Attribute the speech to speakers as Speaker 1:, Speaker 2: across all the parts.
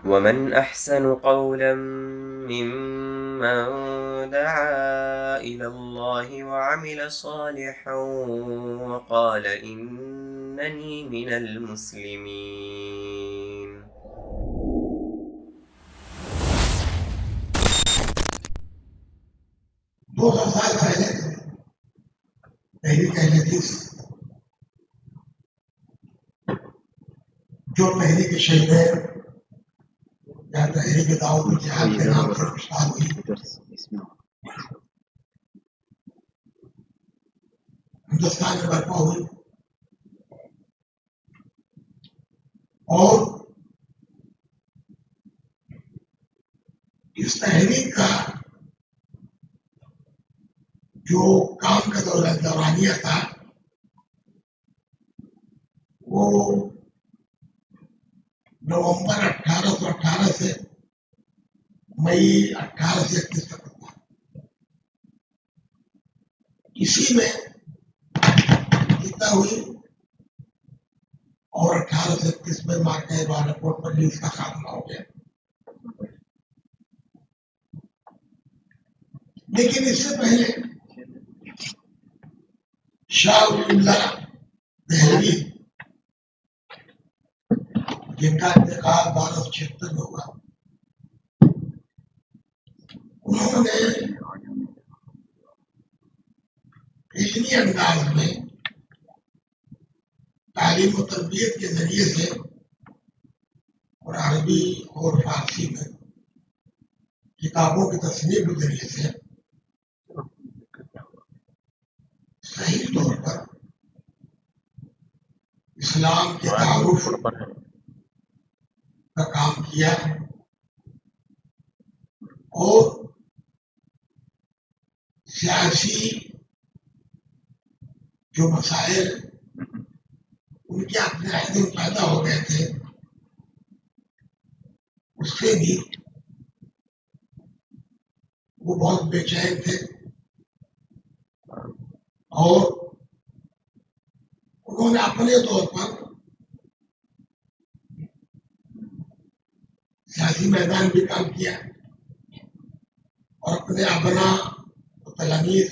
Speaker 1: ومن أحسن قولا ممن دعا إلى الله وعمل صالحا وقال إنني من المسلمين.
Speaker 2: دو سو سال پہلے تحریک اہل حدیث جو تحریک شہید ہے یا تحریک دعوت الجہاد کے نام سے اشتہار ہوئی، ہندوستان میں برپا ہوئی، اور اس تحریک کا جو کام کا دورانیہ تھا وہ نومبر 1818 سے مئی 1831 تک تھا۔ اسی میں فتح ہوئی اور 1831 میں مارکہ بالکوٹ پر اس کا خاتمہ ہو گیا۔ لیکن اس سے پہلے شاہ ولی اللہ دہلوی جن کا انتقال 1276 میں ہوا، انہوں نے علمی انداز میں تعلیم و تربیت کے ذریعے سے اور عربی اور فارسی میں کتابوں کی تصنیف کے ذریعے سے صحیح طور پر اسلام کے تعارف کا کام کیا اور سیاسی جو مسائل ان کے اپنے عہدے پیدا ہو گئے تھے اس سے بھی وہ بہت بے چین تھے، اور انہوں نے اپنے طور پر سیاسی میدان بھی کام کیا اور اپنے ابنا و تلاميذ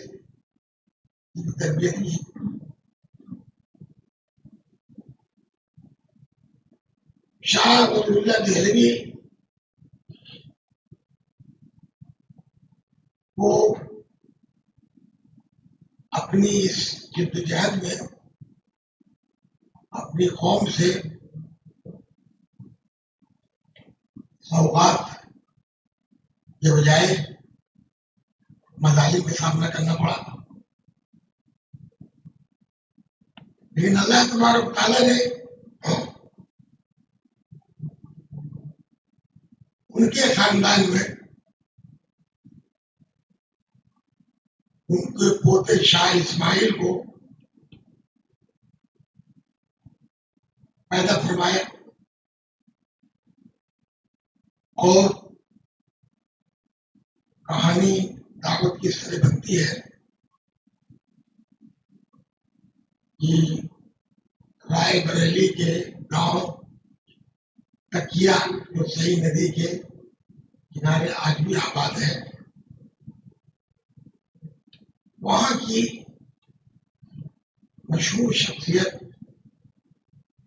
Speaker 2: کی تربیت کی۔ شاہ ولی اللہ دہلوی کو اپنی اس جدوجہد میں اپنی قوم سے سوغات کے بجائے مظالم کا سامنا کرنا پڑا، لیکن اللہ تبارک و تعالیٰ نے ان کے خاندان میں ان کے پوتے شاہ اسماعیل کو پیدا فرمایا، اور کہانی دعوت کی اس طرح بنتی ہے کہ رائے بریلی کے گاؤں تکیا جو صحیح ندی کے کنارے آج بھی آباد ہے، وہاں کی مشہور شخصیت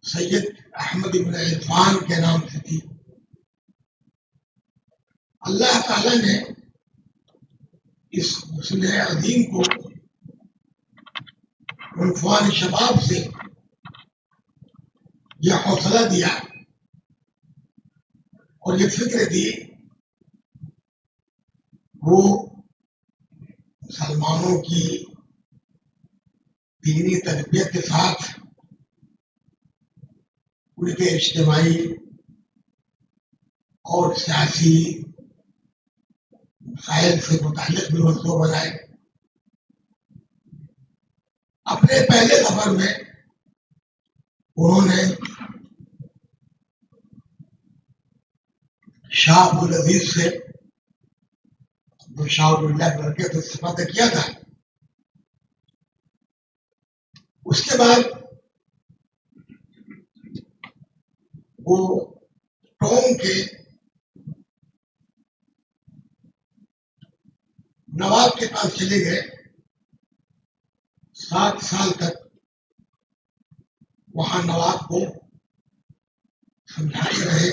Speaker 2: سید احمد بن عرفان کے نام سے تھی۔ اللہ تعالیٰ نے اس مسلح عظیم کو عنفوان شباب سے یہ حوصلہ دیا اور یہ فکر دی وہ مسلمانوں کی دینی تربیت کے ساتھ ان کے اجتماعی اور سیاسی مسائل سے متعلق بھی منصوبہ بنائے۔ اپنے پہلے سفر میں انہوں نے شاہ عبدالعزیز سے جو شاہ ولی اللہ برکت استفادہ کیا تھا، اس کے بعد وہ ٹونگ کے نواب کے پاس چلے گئے. 7 سال تک وہاں نواب کو سمجھائے رہے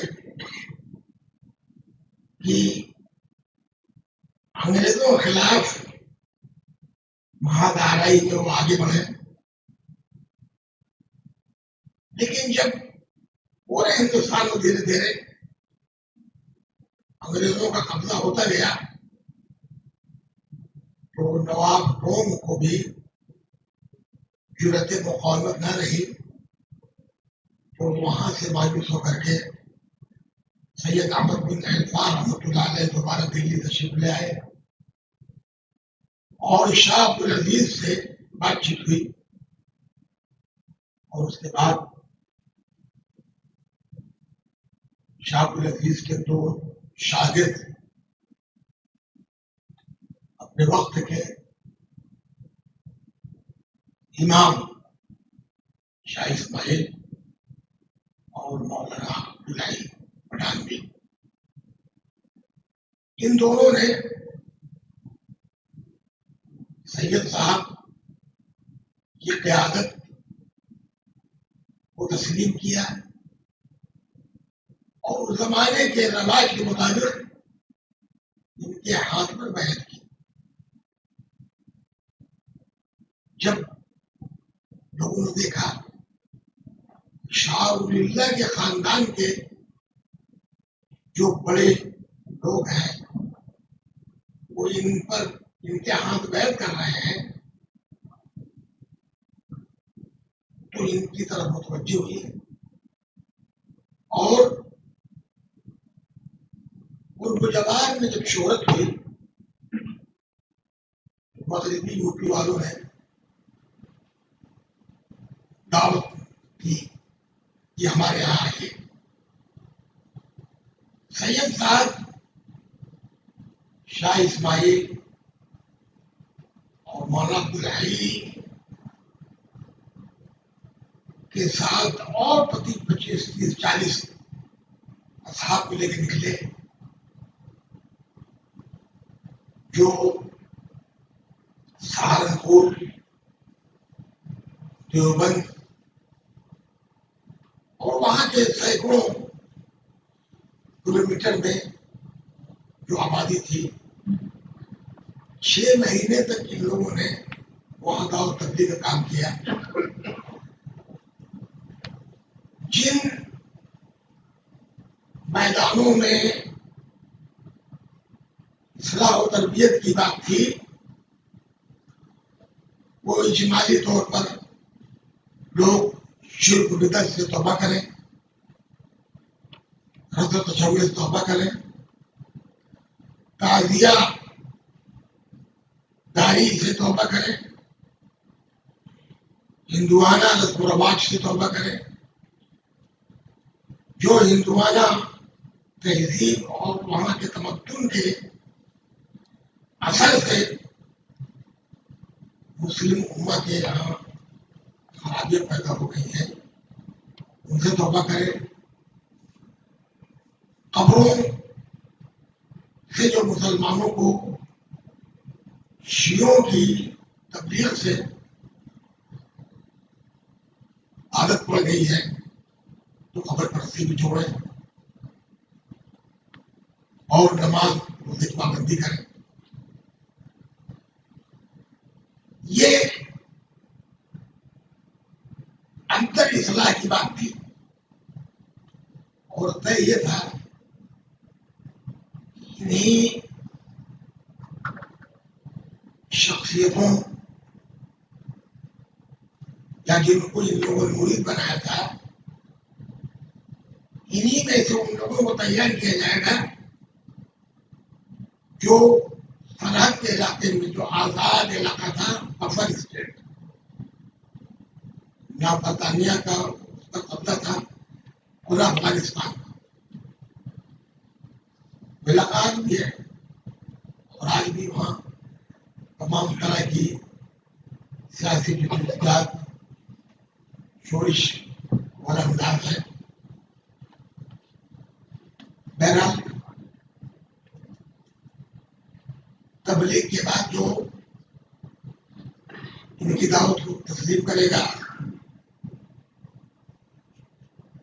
Speaker 2: کہ انگریزوں کے خلاف مہادہرائی میں وہ آگے بڑھے. لیکن جب پورے ہندوستان میں دھیرے دھیرے انگریزوں کا قبضہ ہوتا گیا تو نواب روم کو بھی جرأت مقاومت نہ رہی، تو وہاں سے مایوس ہو کر کے سید احمد بن خلفا رحمۃ اللہ علیہ دوبارہ دلی تشریف لے آئے اور شاہ عبدالعزیز سے بات چیت ہوئی. اور اس کے بعد شاہ عبدالعزیز کے 2 شاگرد اپنے وقت کے امام شاہ اسماعیل اور مولانا عبدالحی پٹھانوی، ان دونوں نے سید صاحب کی قیادت کو تسلیم کیا اور اس زمانے کے رواج کے مطابق ان کے ہاتھ پر بیعت کی. جب لوگوں نے دیکھا شاہ ولی اللہ کے خاندان کے جو بڑے لوگ ہیں وہ ان کے ہاتھ بیعت کر رہے ہیں تو ان کی طرف متوجہ ہوئی اور اردو میں جب شہرت ہوئی مغربی یو پی والوں نے دعوت کی کہ ہمارے یہاں آئیے. سید صاحب شاہ اسماعیل اور مولانا عبدالحی کے ساتھ اور 25 30 40 اصحاب کو لے کے نکلے جو سہارنپور، دیوبند اور وہاں کے سینکڑوں کلومیٹر میں جو آبادی تھی. 6 مہینے تک ان لوگوں نے وہاں دعوت تبلیغ کا کام کیا. جن میدانوں میں اصلاح و تربیت کی بات تھی وہ اجمالی طور پر لوگ شرک بدعت سے توبہ کریں، رد و تشویش سے توبہ کریں، تعزیہ داری سے توبہ کریں، ہندوانہ رسم و رواج سے توبہ کریں. جو ہندوانہ تہذیب اور وہاں کے تمدن کے اثر سے مسلم امت کے یہاں خرابیاں پیدا ہو گئی ہیں ان سے توبہ کرے. قبروں سے جو مسلمانوں کو شیعوں کی تبلیغ سے عادت پڑ گئی ہے تو قبر پرستی بھی چھوڑے اور نماز روزے کی پابندی کرے. یہ انتر اصلاح کی بات تھی اور طے یہ تھا انہیں شخصیتوں یا جن کو ان لوگوں نے مرید بنایا تھا انہیں میں سے ان لوگوں کو تیار کیا جائے گا جو سرحد کے علاقے میں جو آزاد علاقہ تھا بفر اسٹیٹ نہ برطانیہ کا اس کا قبضہ تھا پورا افغانستان کا ملاقات بھی ہے اور آج بھی وہاں تمام طرح کی سیاسی جدوجہد شورش والا انداز ہے. بہرحال تبلیغ تبلیغ کے بعد جو ان کی دعوت کو تسلیم کرے گا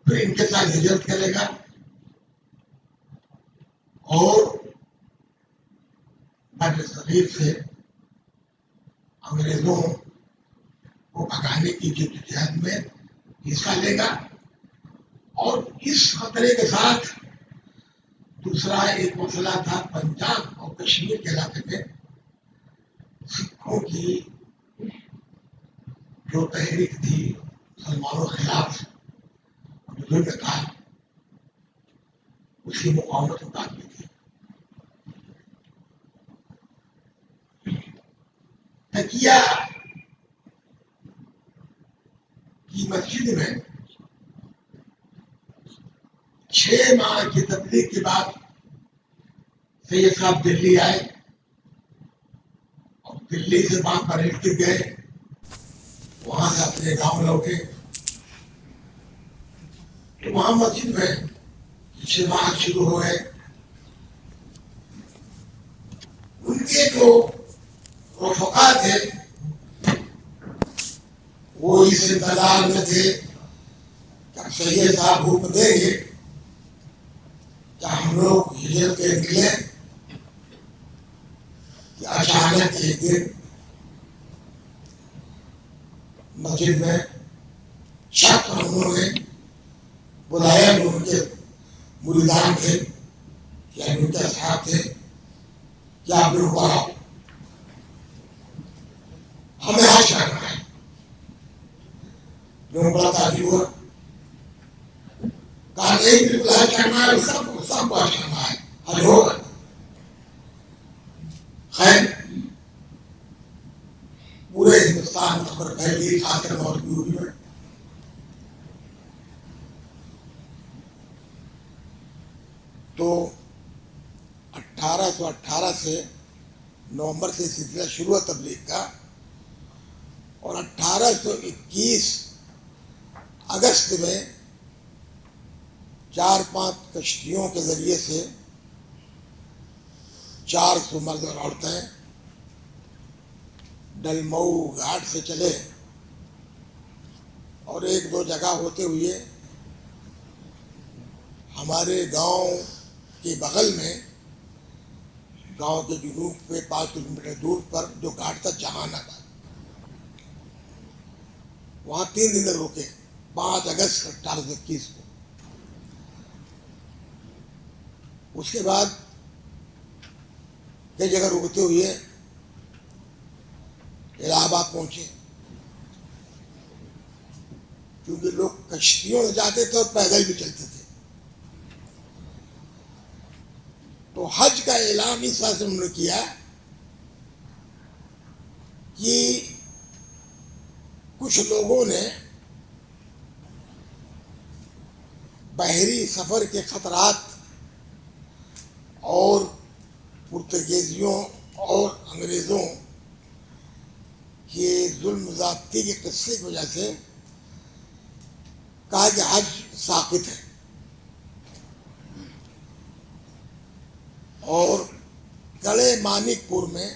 Speaker 2: پھر ان کے ساتھ ہجرت کرے گا اور بر صغیر سے انگریزوں کو بھگانے کی جدوجہد میں حصہ لے گا. اور اس خطرے کے ساتھ دوسرا ایک مسئلہ تھا پنجاب اور کشمیر کے علاقے میں سکھوں کی جو تحریک تھی مسلمانوں کے خلاف ظلم تھا اس کی مقاومت اتارنی تھی. تکیہ کی مسجد میں 6 ماہ کی تبلیغ کے بعد سید صاحب دلی آئے اور دلی سے وہاں پر لکھ گئے, وہاں سے اپنے گاؤں لوٹے تو وہاں مسجد میں اجتماعات شروع ہوئے. ان کے جو رفقا تھے وہ اس انتظار میں تھے کہ سید صاحب حکم دیں گے کہ ہم لوگ ہجرت کے نکلے کہ اچانک ایک دن مسجد میں شک انہوں نے بلایا جو ان کے مریدان تھے یا ان کے اصحاب تھے کہ آپ لوگ پڑھاؤ ہمیں حج کرنا ہے. لوگوں بڑا تعجب ہوا, کہا ایک بالکل حج کرنا ہے, سب کو حج کرنا ہے, حج ہوگا. خیر پورے ہندوستان میں خبر پھیلی, خاص کر نارتھ یو پی میں. تو 1818 سے نومبر سے سلسلہ شروع ہوا تبلیغ کا, اور 1821 اگست میں 4-5 کشتیوں کے ذریعے سے 400 مرد اور عورتیں ڈلمئو گھاٹ سے چلے اور 1-2 جگہ ہوتے ہوئے ہمارے گاؤں کے بغل میں, گاؤں کے جنوب پہ 5 کلومیٹر دور پر جو گھاٹ تھا جہان آباد, وہاں 3 دن تک روکے. 5 اگست 1821 کو. اس کے بعد کئی جگہ رکتے ہوئے الہ آباد پہنچے, کیونکہ لوگ کشتیوں سے جاتے تھے اور پیدل بھی چلتے تھے. تو حج کا اعلان اس وجہ سے انہوں نے کیا کہ کچھ لوگوں نے بحری سفر کے خطرات اور پرتگیزیوں اور انگریزوں کے ظلم زیادتی کے قصے کی وجہ سے کہا کہ حج ساقط ہے, اور گڑے مانک پور میں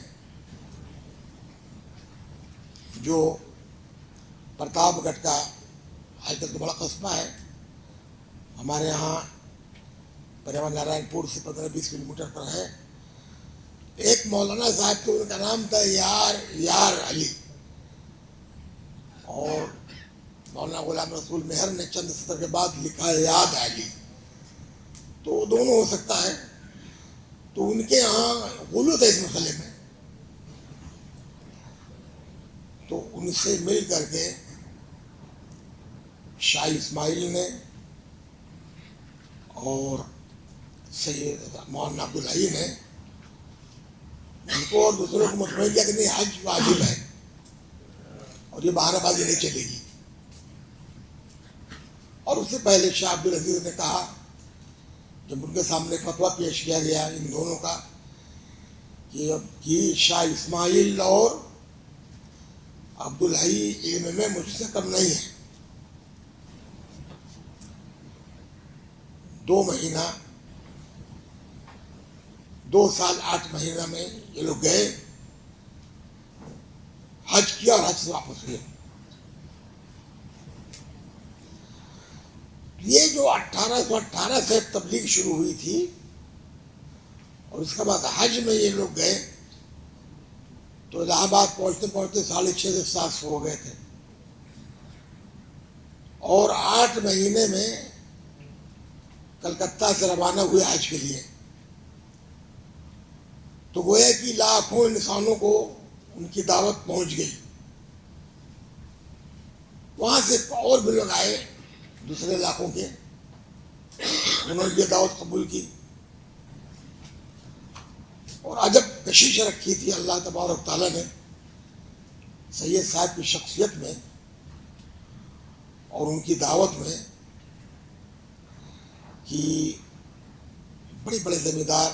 Speaker 2: جو پرتاپ گڑھ کا آج کل تو بڑا قصبہ ہے, ہمارے یہاں پریمان نارائن پور سے 15-20 کلومیٹر پر ہے, ایک مولانا صاحب تھے, ان کا نام تھا یار علی, اور مولانا غلام رسول مہر نے چند سطر کے بعد لکھا ہے یاد علی, تو دونوں ہو سکتا ہے. تو ان کے یہاں غلو ہے اس مسئلے میں, تو ان سے مل کر کے شاہ اسماعیل نے اور سید مولانا عبدالحی نے ان کو اور دوسروں کو مطمئن کیا کہ نہیں حج واجب ہے اور یہ بہانہ بازی نہیں چلے گی. اور اس سے پہلے شاہ عبدالعزیز نے کہا, جب ان کے سامنے فتویٰ پیش کیا گیا ان دونوں کا کہ شاہ اسماعیل اور عبدالحی علم میں مجھ سے کم نہیں ہے, 2 مہینہ 2 سال 8 مہینہ میں یہ لوگ گئے، حج کیا اور حج سے واپس ہوئے. یہ جو 1818 سے تبلیغ شروع ہوئی تھی اور اس کے بعد حج میں یہ لوگ گئے تو الہ آباد پہنچتے پہنچتے 6.5 سے 7 ہو گئے تھے، اور 8 مہینے میں کلکتہ سے روانہ ہوئے حج کے لیے. تو گویا کہ لاکھوں انسانوں کو ان کی دعوت پہنچ گئی. وہاں سے اور بھی لوگ آئے دوسرے علاقوں کے، انہوں نے بھی دعوت قبول کی اور عجب کشش رکھی تھی اللہ تبارک تعالیٰ نے سید صاحب کی شخصیت میں اور ان کی دعوت میں کہ بڑے بڑے زمیندار،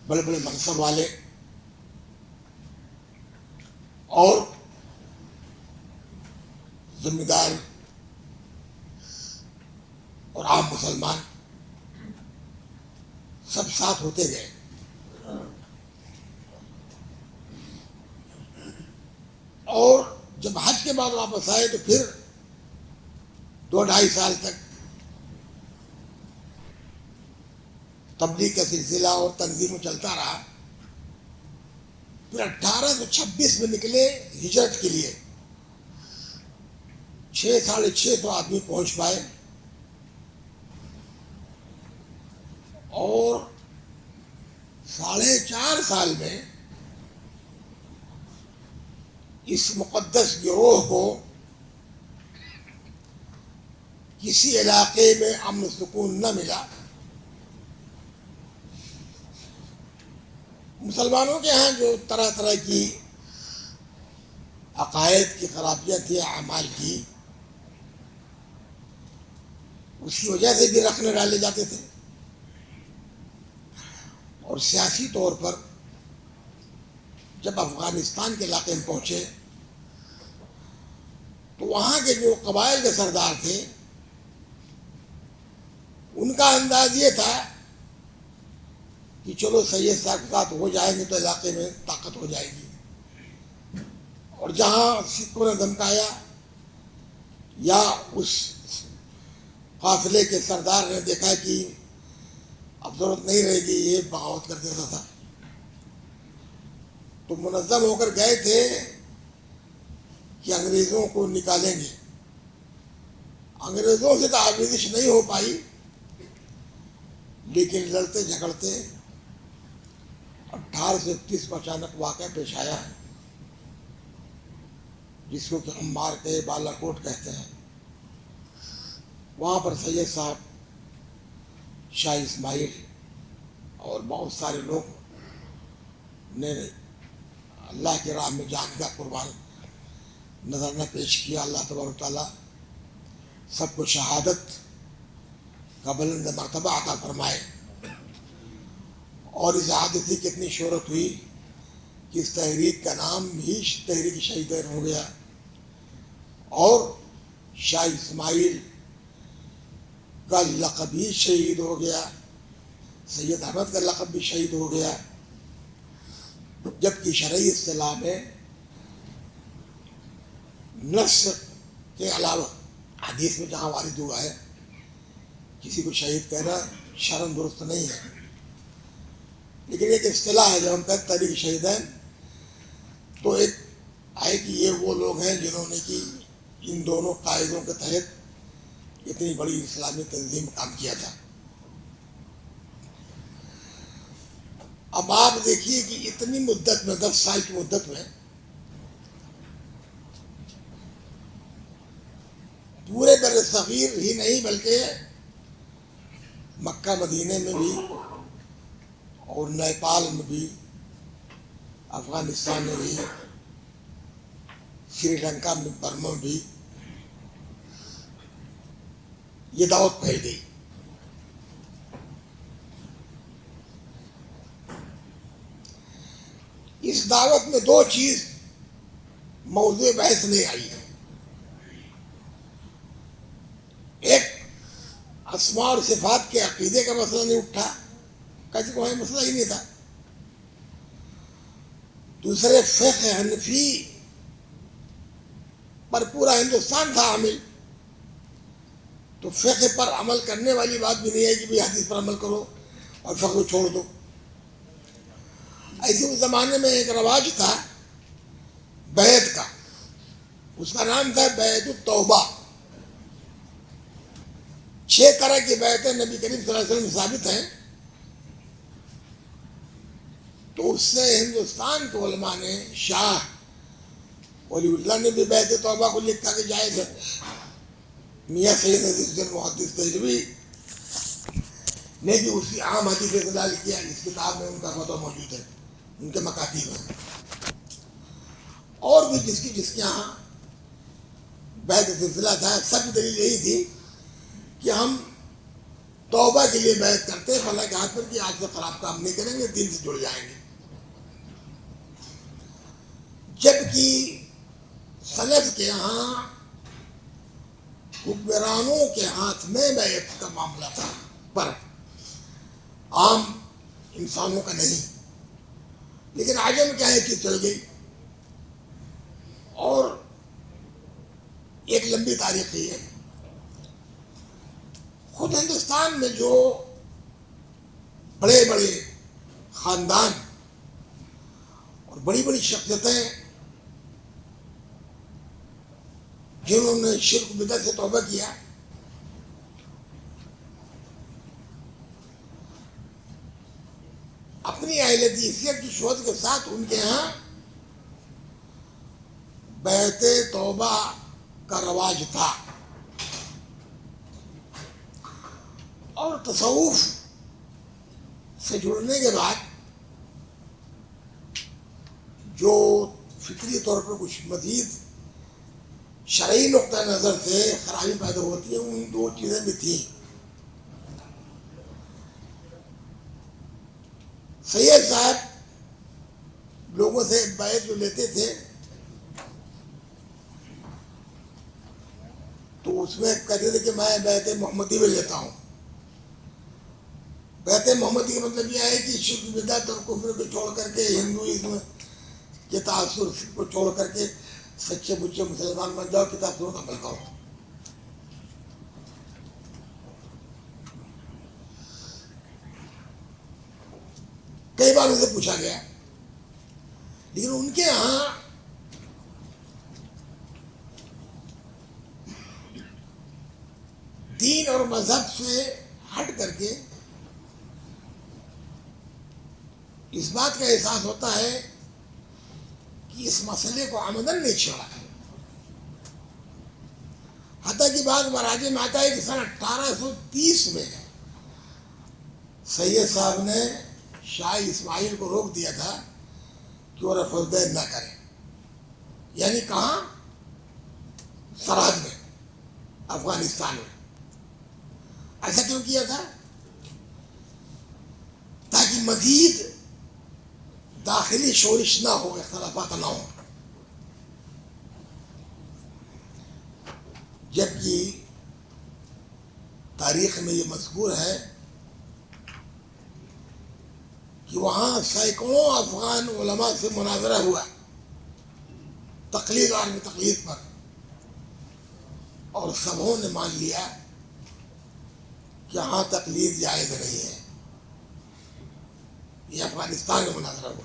Speaker 2: بڑے بڑے منصب والے اور زمیندار اور عام مسلمان سب ساتھ ہوتے گئے. اور جب حج کے بعد واپس آئے تو پھر 2-2.5 سال تک تبلیغ کا سلسلہ اور تنظیم چلتا رہا. پھر 1826 میں نکلے ہجرت کے لیے. 600-650 آدمی پہنچ پائے اور 4.5 سال میں اس مقدس گروہ کو کسی علاقے میں امن سکون نہ ملا. مسلمانوں کے ہاں جو طرح طرح کی عقائد کی خرابیاں تھیں، اعمال کی، اس کی وجہ سے بھی رکھنے ڈالے جاتے تھے. اور سیاسی طور پر جب افغانستان کے علاقے میں پہنچے تو وہاں کے جو قبائل کے سردار تھے ان کا انداز یہ تھا کہ چلو سید صاحب کے ساتھ ہو جائیں گے تو علاقے میں طاقت ہو جائے گی. اور جہاں سکھوں نے دھمکایا یا اس قافلے کے سردار نے دیکھا کہ اب ضرورت نہیں رہے گی، یہ بغاوت کر دیتا تھا. تو منظم ہو کر گئے تھے کہ انگریزوں کو نکالیں گے. انگریزوں سے تو آمیزش نہیں ہو پائی، لیکن لڑتے جھگڑتے 1831 کو اچانک واقعہ پیش آیا جس کو کہ ہم مار کے بالا کوٹ کہتے ہیں. وہاں پر سید صاحب، شاہ اسماعیل اور بہت سارے لوگ نے اللہ کی راہ میں جان کا قربان نظرانہ پیش کیا. اللہ تبارک تعالیٰ سب کو شہادت کا بلند مرتبہ عطا فرمائے. اور اس حادثے کی کتنی شہرت ہوئی کہ اس تحریک کا نام ہی تحریک شہیدین ہو گیا، اور شاہ اسماعیل کا لقب بھی شہید ہو گیا، سید احمد کا لقب بھی شہید ہو گیا. جبکہ شرعی اصطلاح میں نص کے علاوہ حدیث میں جہاں وارد ہوا ہے کسی کو شہید کہنا شرم درست نہیں ہے، لیکن ایک اصطلاح ہے. جب ہم کہتے تحریک شہیدین تو ایک ہے کہ یہ وہ لوگ ہیں جنہوں نے کہ ان دونوں قائدوں کے تحت اتنی بڑی اسلامی تنظیم کام کیا تھا. اب آپ دیکھیے کہ اتنی مدت میں 10 سال کی مدت میں پورے بر صغیر ہی نہیں بلکہ مکہ مدینے میں بھی اور نیپال میں بھی، افغانستان میں بھی، سری لنکا میں، برما میں بھی یہ دعوت پھیل گئی. اس دعوت میں 2 چیز موضوع بحث نہیں آئی. ایک اسماء اور صفات کے عقیدے کا مسئلہ نہیں اٹھا، کسی کو مسئلہ ہی نہیں تھا. دوسرے فقہ حنفی پر پورا ہندوستان تھا عامل، تو فقہ پر عمل کرنے والی بات بھی نہیں ہے کہ بھی حدیث پر عمل کرو اور فقہ کو چھوڑ دو. ایسے اس زمانے میں ایک رواج تھا بیعت کا، اس کا نام تھا بیعت التوبہ. 6 طرح کی بیعتیں نبی کریم صلی اللہ علیہ وسلم میں ثابت ہیں. تو اس سے ہندوستان کے علماء نے، شاہ ولی اللہ نے بھی بیعت توبہ کو لکھا کہ جائز ہے. میاں سید عزیز الدین محدث دہلوی نے بھی اسی عام حدیث سے استدلال کیا. اس کتاب میں ان کا فتویٰ موجود ہے، ان کے مکاتیب ہیں. اور بھی جس کے یہاں بیعت سلسلہ تھا، سب دلیل یہی تھی کہ ہم توبہ کے لیے بیعت کرتے فلاں کے ہاتھ پر کہ آج سے خراب کام نہیں کریں گے، دین سے جڑ جائیں گے. جبکہ سلف کے ہاں حکمرانوں کے ہاتھ میں بیعت کا معاملہ تھا، پر عام انسانوں کا نہیں. لیکن عجم کیا ہے کہ چل گئی، اور ایک لمبی تاریخ ہی ہے. خود ہندوستان میں جو بڑے بڑے خاندان اور بڑی بڑی شخصیتیں جنہوں نے شرک بدعت سے توبہ کیا، اپنی اہل حیثیت کی شہرت کے ساتھ ان کے ہاں بیعت توبہ کا رواج تھا. اور تصوف سے جڑنے کے بعد جو فکری طور پر کچھ مزید شرعی نقطہ نظر سے خرابی پیدا ہوتی ہے، ان 2 چیزیں بھی تھیں. سید صاحب لوگوں سے بیعت جو لیتے تھے تو اس میں کہتے تھے کہ میں بیعت محمدی میں لیتا ہوں. بیعت محمدی کا مطلب یہ ہے کہ شرک بدعت اور کفر کو چھوڑ کر کے، ہندوازم کے تاثر کو چھوڑ کر کے سچے بچے مسلمان بن جاؤ، کتاب سنت عمل کرو. کئی بار ان سے پوچھا گیا، لیکن ان کے ہاں دین اور مذہب سے ہٹ کر کے اس بات کا احساس ہوتا ہے کہ اس مسئلے کو عمدن نہیں چھوڑا. حتیٰ کہ بعض مراجع میں آتا ہے کہ سن 1830 میں سید صاحب نے شاہ اسماعیل کو روک دیا تھا کہ وہ رفع الدین نہ کرے. یعنی کہاں؟ سرحد میں، افغانستان میں. ایسا کیوں کیا تھا؟ تاکہ مزید داخلی شورش نہ ہو، اختلافات نہ ہو. جبکہ تاریخ میں یہ مذکور ہے کہ وہاں سینکڑوں افغان علماء سے مناظرہ ہوا تقلید اور تقلید پر، اور سبوں نے مان لیا کہ ہاں تقلید جائز نہیں ہے. یہ افغانستان میں مناظرہ ہوا.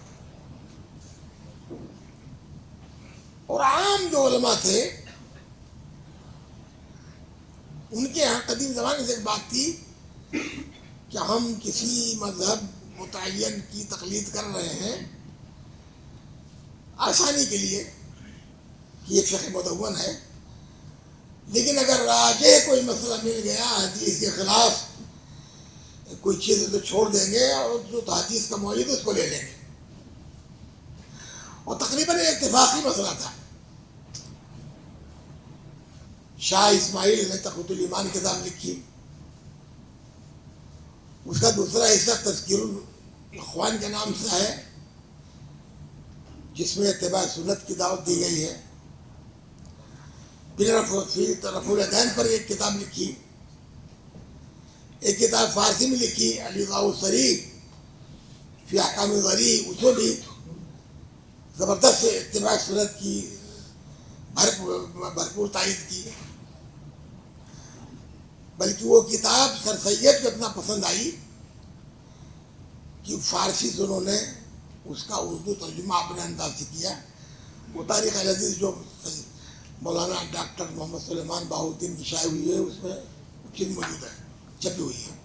Speaker 2: اور عام جو علماء تھے ان کے ہاں قدیم زمانے سے ایک بات تھی کہ ہم کسی مذہب متعین کی تقلید کر رہے ہیں آسانی کے لیے کہ یہ فقہ مدون ہے، لیکن اگر راجع کوئی مسئلہ مل گیا حدیث کے خلاف کوئی چیز تو چھوڑ دیں گے، اور جو حدیث کا معید اس کو لے لیں گے. اور تقریباً اتفاقی مسئلہ تھا. شاہ اسماعیل نے تقویۃ الایمان کتاب لکھی، اس کا دوسرا حصہ تذکیر الاخوان کے نام سے ہے، جس میں اتباع سنت کی دعوت دی گئی ہے. پھر رفع الیدین پر ایک کتاب لکھی. ایک کتاب فارسی میں لکھی علی ضاء السری فی احکام ظریع اس میں بھی زبردست اتباع سنت کی بھرپور تائید کی، بلکہ وہ کتاب سر سید کو اتنا پسند آئی کہ فارسی سے انہوں نے اس کا اردو ترجمہ اپنے انداز سے کیا. وہ تاریخ العزیز جو مولانا ڈاکٹر محمد سلیمان بہاؤالدین کی شائع ہوئی ہے اس میں چیز موجود ہے، چھپی ہوئی ہے.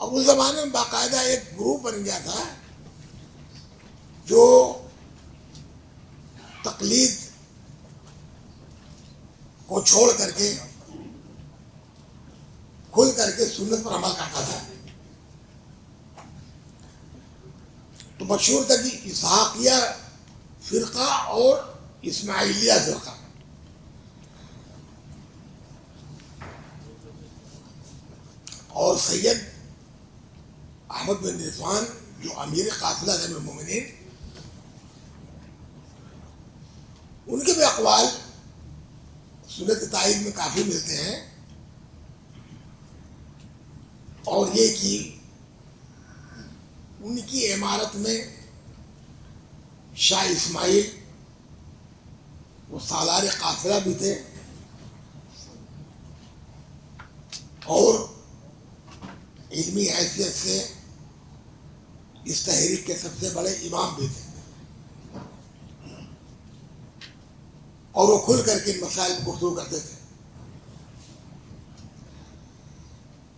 Speaker 2: اور اس زمانے میں باقاعدہ ایک گروپ بن گیا تھا جو تقلید کو چھوڑ کر کے کھل کر کے سنت پر عمل کرتا تھا. تو مشہور تھا کہ اسحاقیہ فرقہ اور اسماعیلیہ فرقہ. اور سید احمد بن رضوان جو امیر قافلہ امیر المومنین، ان کے بھی اقوال سنت کی تائید میں کافی ملتے ہیں. اور یہ کہ ان کی عمارت میں شاہ اسماعیل وہ سالار قافلہ بھی تھے اور علمی حیثیت سے اس تحریک کے سب سے بڑے امام بھی تھے، اور وہ کھل کر کے ان مسائل کو گفتگو کرتے تھے.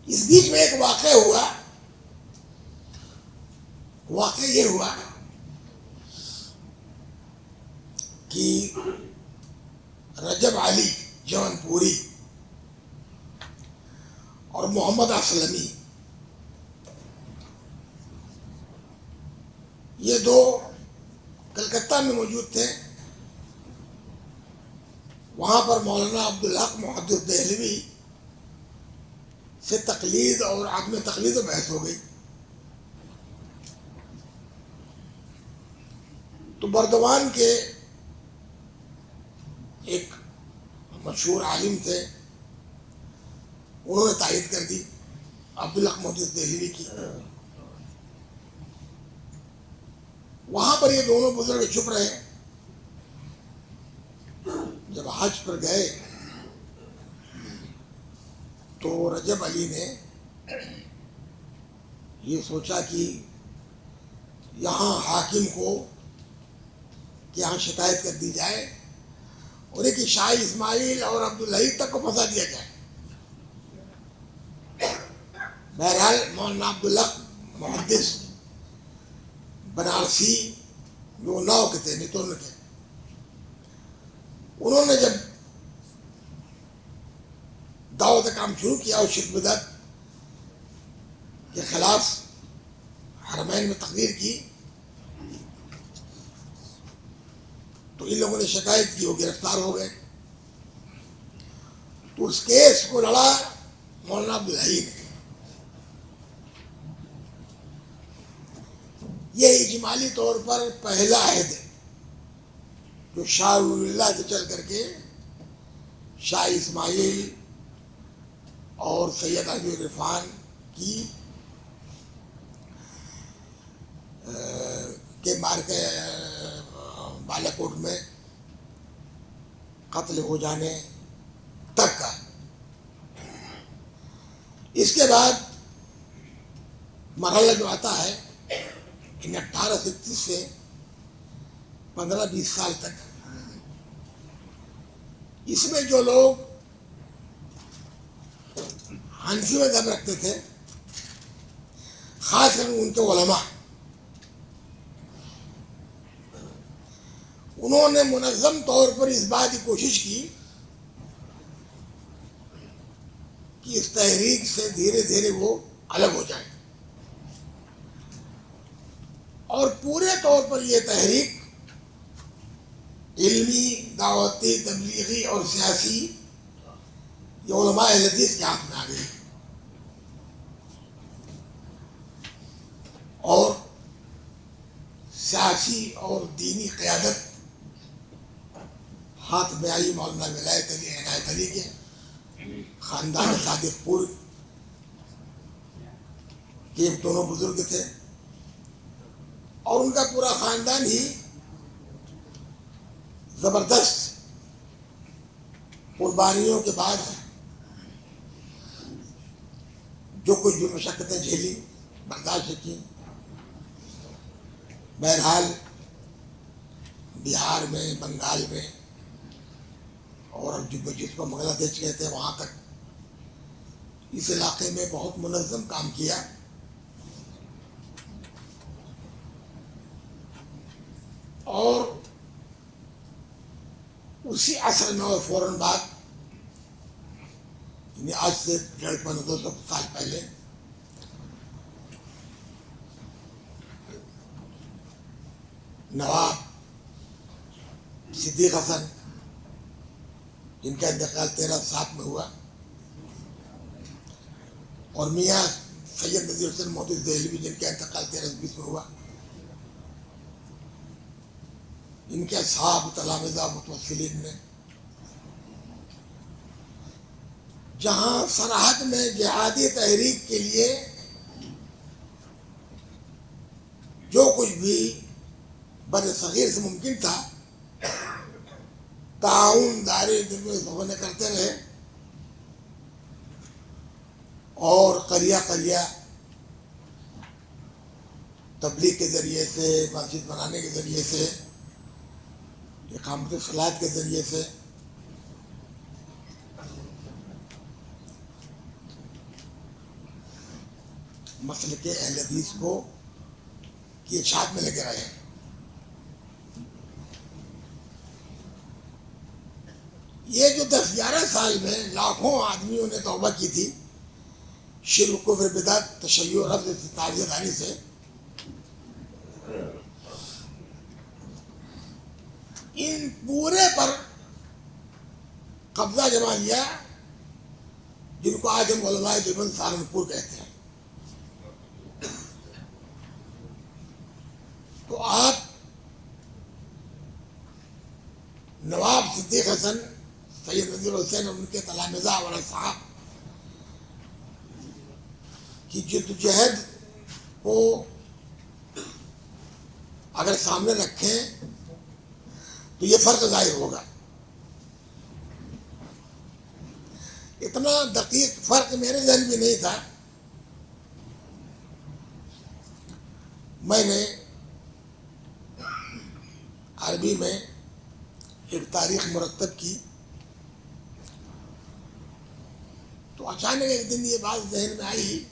Speaker 2: اس بیچ میں ایک واقعہ ہوا. واقعہ یہ ہوا کہ رجب علی جون پوری اور محمد اسلمی یہ دو کلکتہ میں موجود تھے. وہاں پر مولانا عبدالحق محدث دہلوی سے تقلید اور عدم تقلید و بحث ہو گئی. تو بردوان کے ایک مشہور عالم تھے، انہوں نے تائید کر دی عبدالحق محدث دہلوی کی. وہاں پر یہ دونوں بزرگ چھپ رہے. جب حج پر گئے تو رجب علی نے یہ سوچا کہ یہاں حاکم کو کہ یہاں شکایت کر دی جائے اور ایک شاہ اسماعیل اور عبدالحق تک کو پھنسا دیا جائے. بہرحال مولانا عبدالحق محدث بنارسی جو نو کے تھے نتون کے، انہوں نے جب دعوت کام شروع کیا اور شرک بدعت کے خلاف حرمین میں تقریر کی تو ان لوگوں نے شکایت کی، وہ گرفتار ہو گئے. تو اس کیس کو لڑا مولانا عبدالحق نے. یہ اجمالی طور پر پہلا عہد ہے جو شاہ ولی اللہ سے چل کر کے شاہ اسماعیل اور سید احمد عرفان کی کے مار کے بالا کوٹ میں قتل ہو جانے تک کا. اس کے بعد مرحلہ جو آتا ہے ان 1831 سے 15-20 سال تک، اس میں جو لوگ حنفی مذہب رکھتے تھے خاص کر ان کے علماء، انہوں نے منظم طور پر اس بات کی کوشش کی کہ اس تحریک سے دھیرے دھیرے وہ الگ ہو جائیں، اور پورے طور پر یہ تحریک علمی، دعوتی، تبلیغی اور سیاسی یہ علماء اہل حدیث کے ہاتھ میں آ گئی. اور سیاسی اور دینی قیادت ہاتھ میں آئی مولانا ولایت علی عنایت علی کے، خاندان صادق پور کہ یہ دونوں بزرگ تھے اور ان کا پورا خاندان ہی زبردست قربانیوں کے بعد جو کچھ بھی مشقتیں جھیلی برداشت کی، بہرحال بہار میں، بنگال میں اور جس کو بنگلہ دیش کہتے ہیں وہاں تک اس علاقے میں بہت منظم کام کیا. اور اسی عصر میں اور فوراً بعد یعنی آج سے 150-200 سال پہلے نواب صدیق حسن جن کا انتقال 1307 میں ہوا اور میاں سید نذیر حسین محدث دہلوی جن کا انتقال 1320 میں ہوا، ان کے اصحاب تلامذہ متوسلین نے جہاں سرحد میں جہادی تحریک کے لیے جو کچھ بھی بر صغیر سے ممکن تھا تعاون دائرے ہونے کرتے رہے اور قریہ قریہ تبلیغ کے ذریعے سے، مسجد بنانے کے ذریعے سے، اقامت صلاۃ کے ذریعے سے مسلک اہل حدیث کو کی اشاعت میں لگے رہے. یہ جو 10-11 سال میں لاکھوں آدمیوں نے توبہ کی تھی شرک کفر بدعت تشیع رفض تعزیہ داری سے، ان پورے پر قبضہ جما لیا جن کو آج ہم علماء دیوبند سہارنپور کہتے ہیں. تو آپ نواب صدیق حسن، سید نذیر حسین اور ان کے تلامذہ اور اصحاب کی جدوجہد کو اگر سامنے رکھیں تو یہ فرق ظاہر ہوگا. اتنا دقیق فرق میرے ذہن میں نہیں تھا. میں نے عربی میں ایک تاریخ مرتب کی تو اچانک ایک دن یہ بات ذہن میں آئی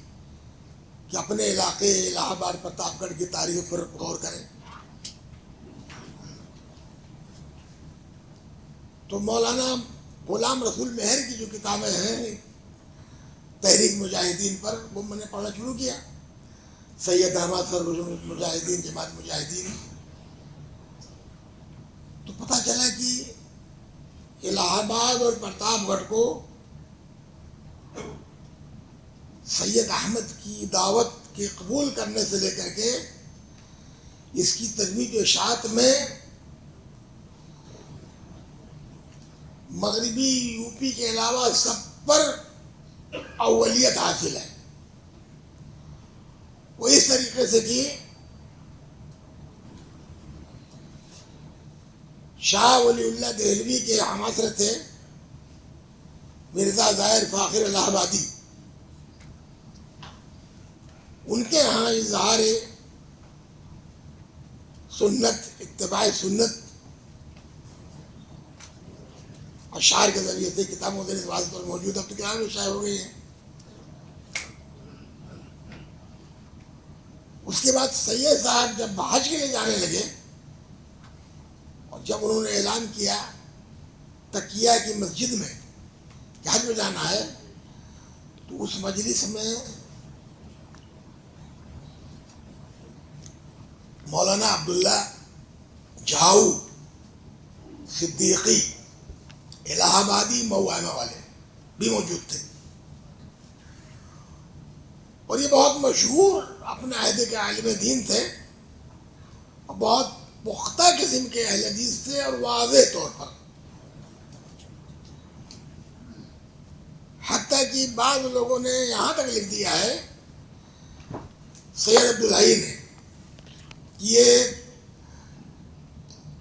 Speaker 2: کہ اپنے علاقے الہ آباد پرتاپ گڑھ کی تاریخ پر غور کریں. تو مولانا غلام رسول مہر کی جو کتابیں ہیں تحریک مجاہدین پر، وہ میں نے پڑھنا شروع کیا. سید احمد سر مجاہدین، جماعت مجاہدین. تو پتہ چلا کہ الہ آباد اور پرتاپ گڑھ کو سید احمد کی دعوت کے قبول کرنے سے لے کر کے اس کی ترویج و اشاعت میں مغربی یو پی کے علاوہ سب پر اولیت حاصل ہے. وہ اس طریقے سے کہ شاہ ولی اللہ دہلوی کے ہمعصر تھے مرزا ظاہر فاخر الہ آبادی، ان کے ہاں اظہار سنت، اتباع سنت اشعار کے ذریعے سے کتابوں کے واضح پر موجود، اب تو کتابیں شائع ہو گئی ہیں. اس کے بعد سید صاحب جب حج کے لیے جانے لگے اور جب انہوں نے اعلان کیا تقیہ کی مسجد میں کہ حج میں جانا ہے، تو اس مجلس میں مولانا عبداللہ جھاؤ صدیقی الہ آبادی موانہ والے بھی موجود تھے. اور یہ بہت مشہور اپنے عہدے کے عالم دین تھے اور بہت پختہ قسم کے اہل حدیث تھے اور واضح طور پر، حتیٰ کہ بعض لوگوں نے یہاں تک لکھ دیا ہے سید عبدالحی نے یہ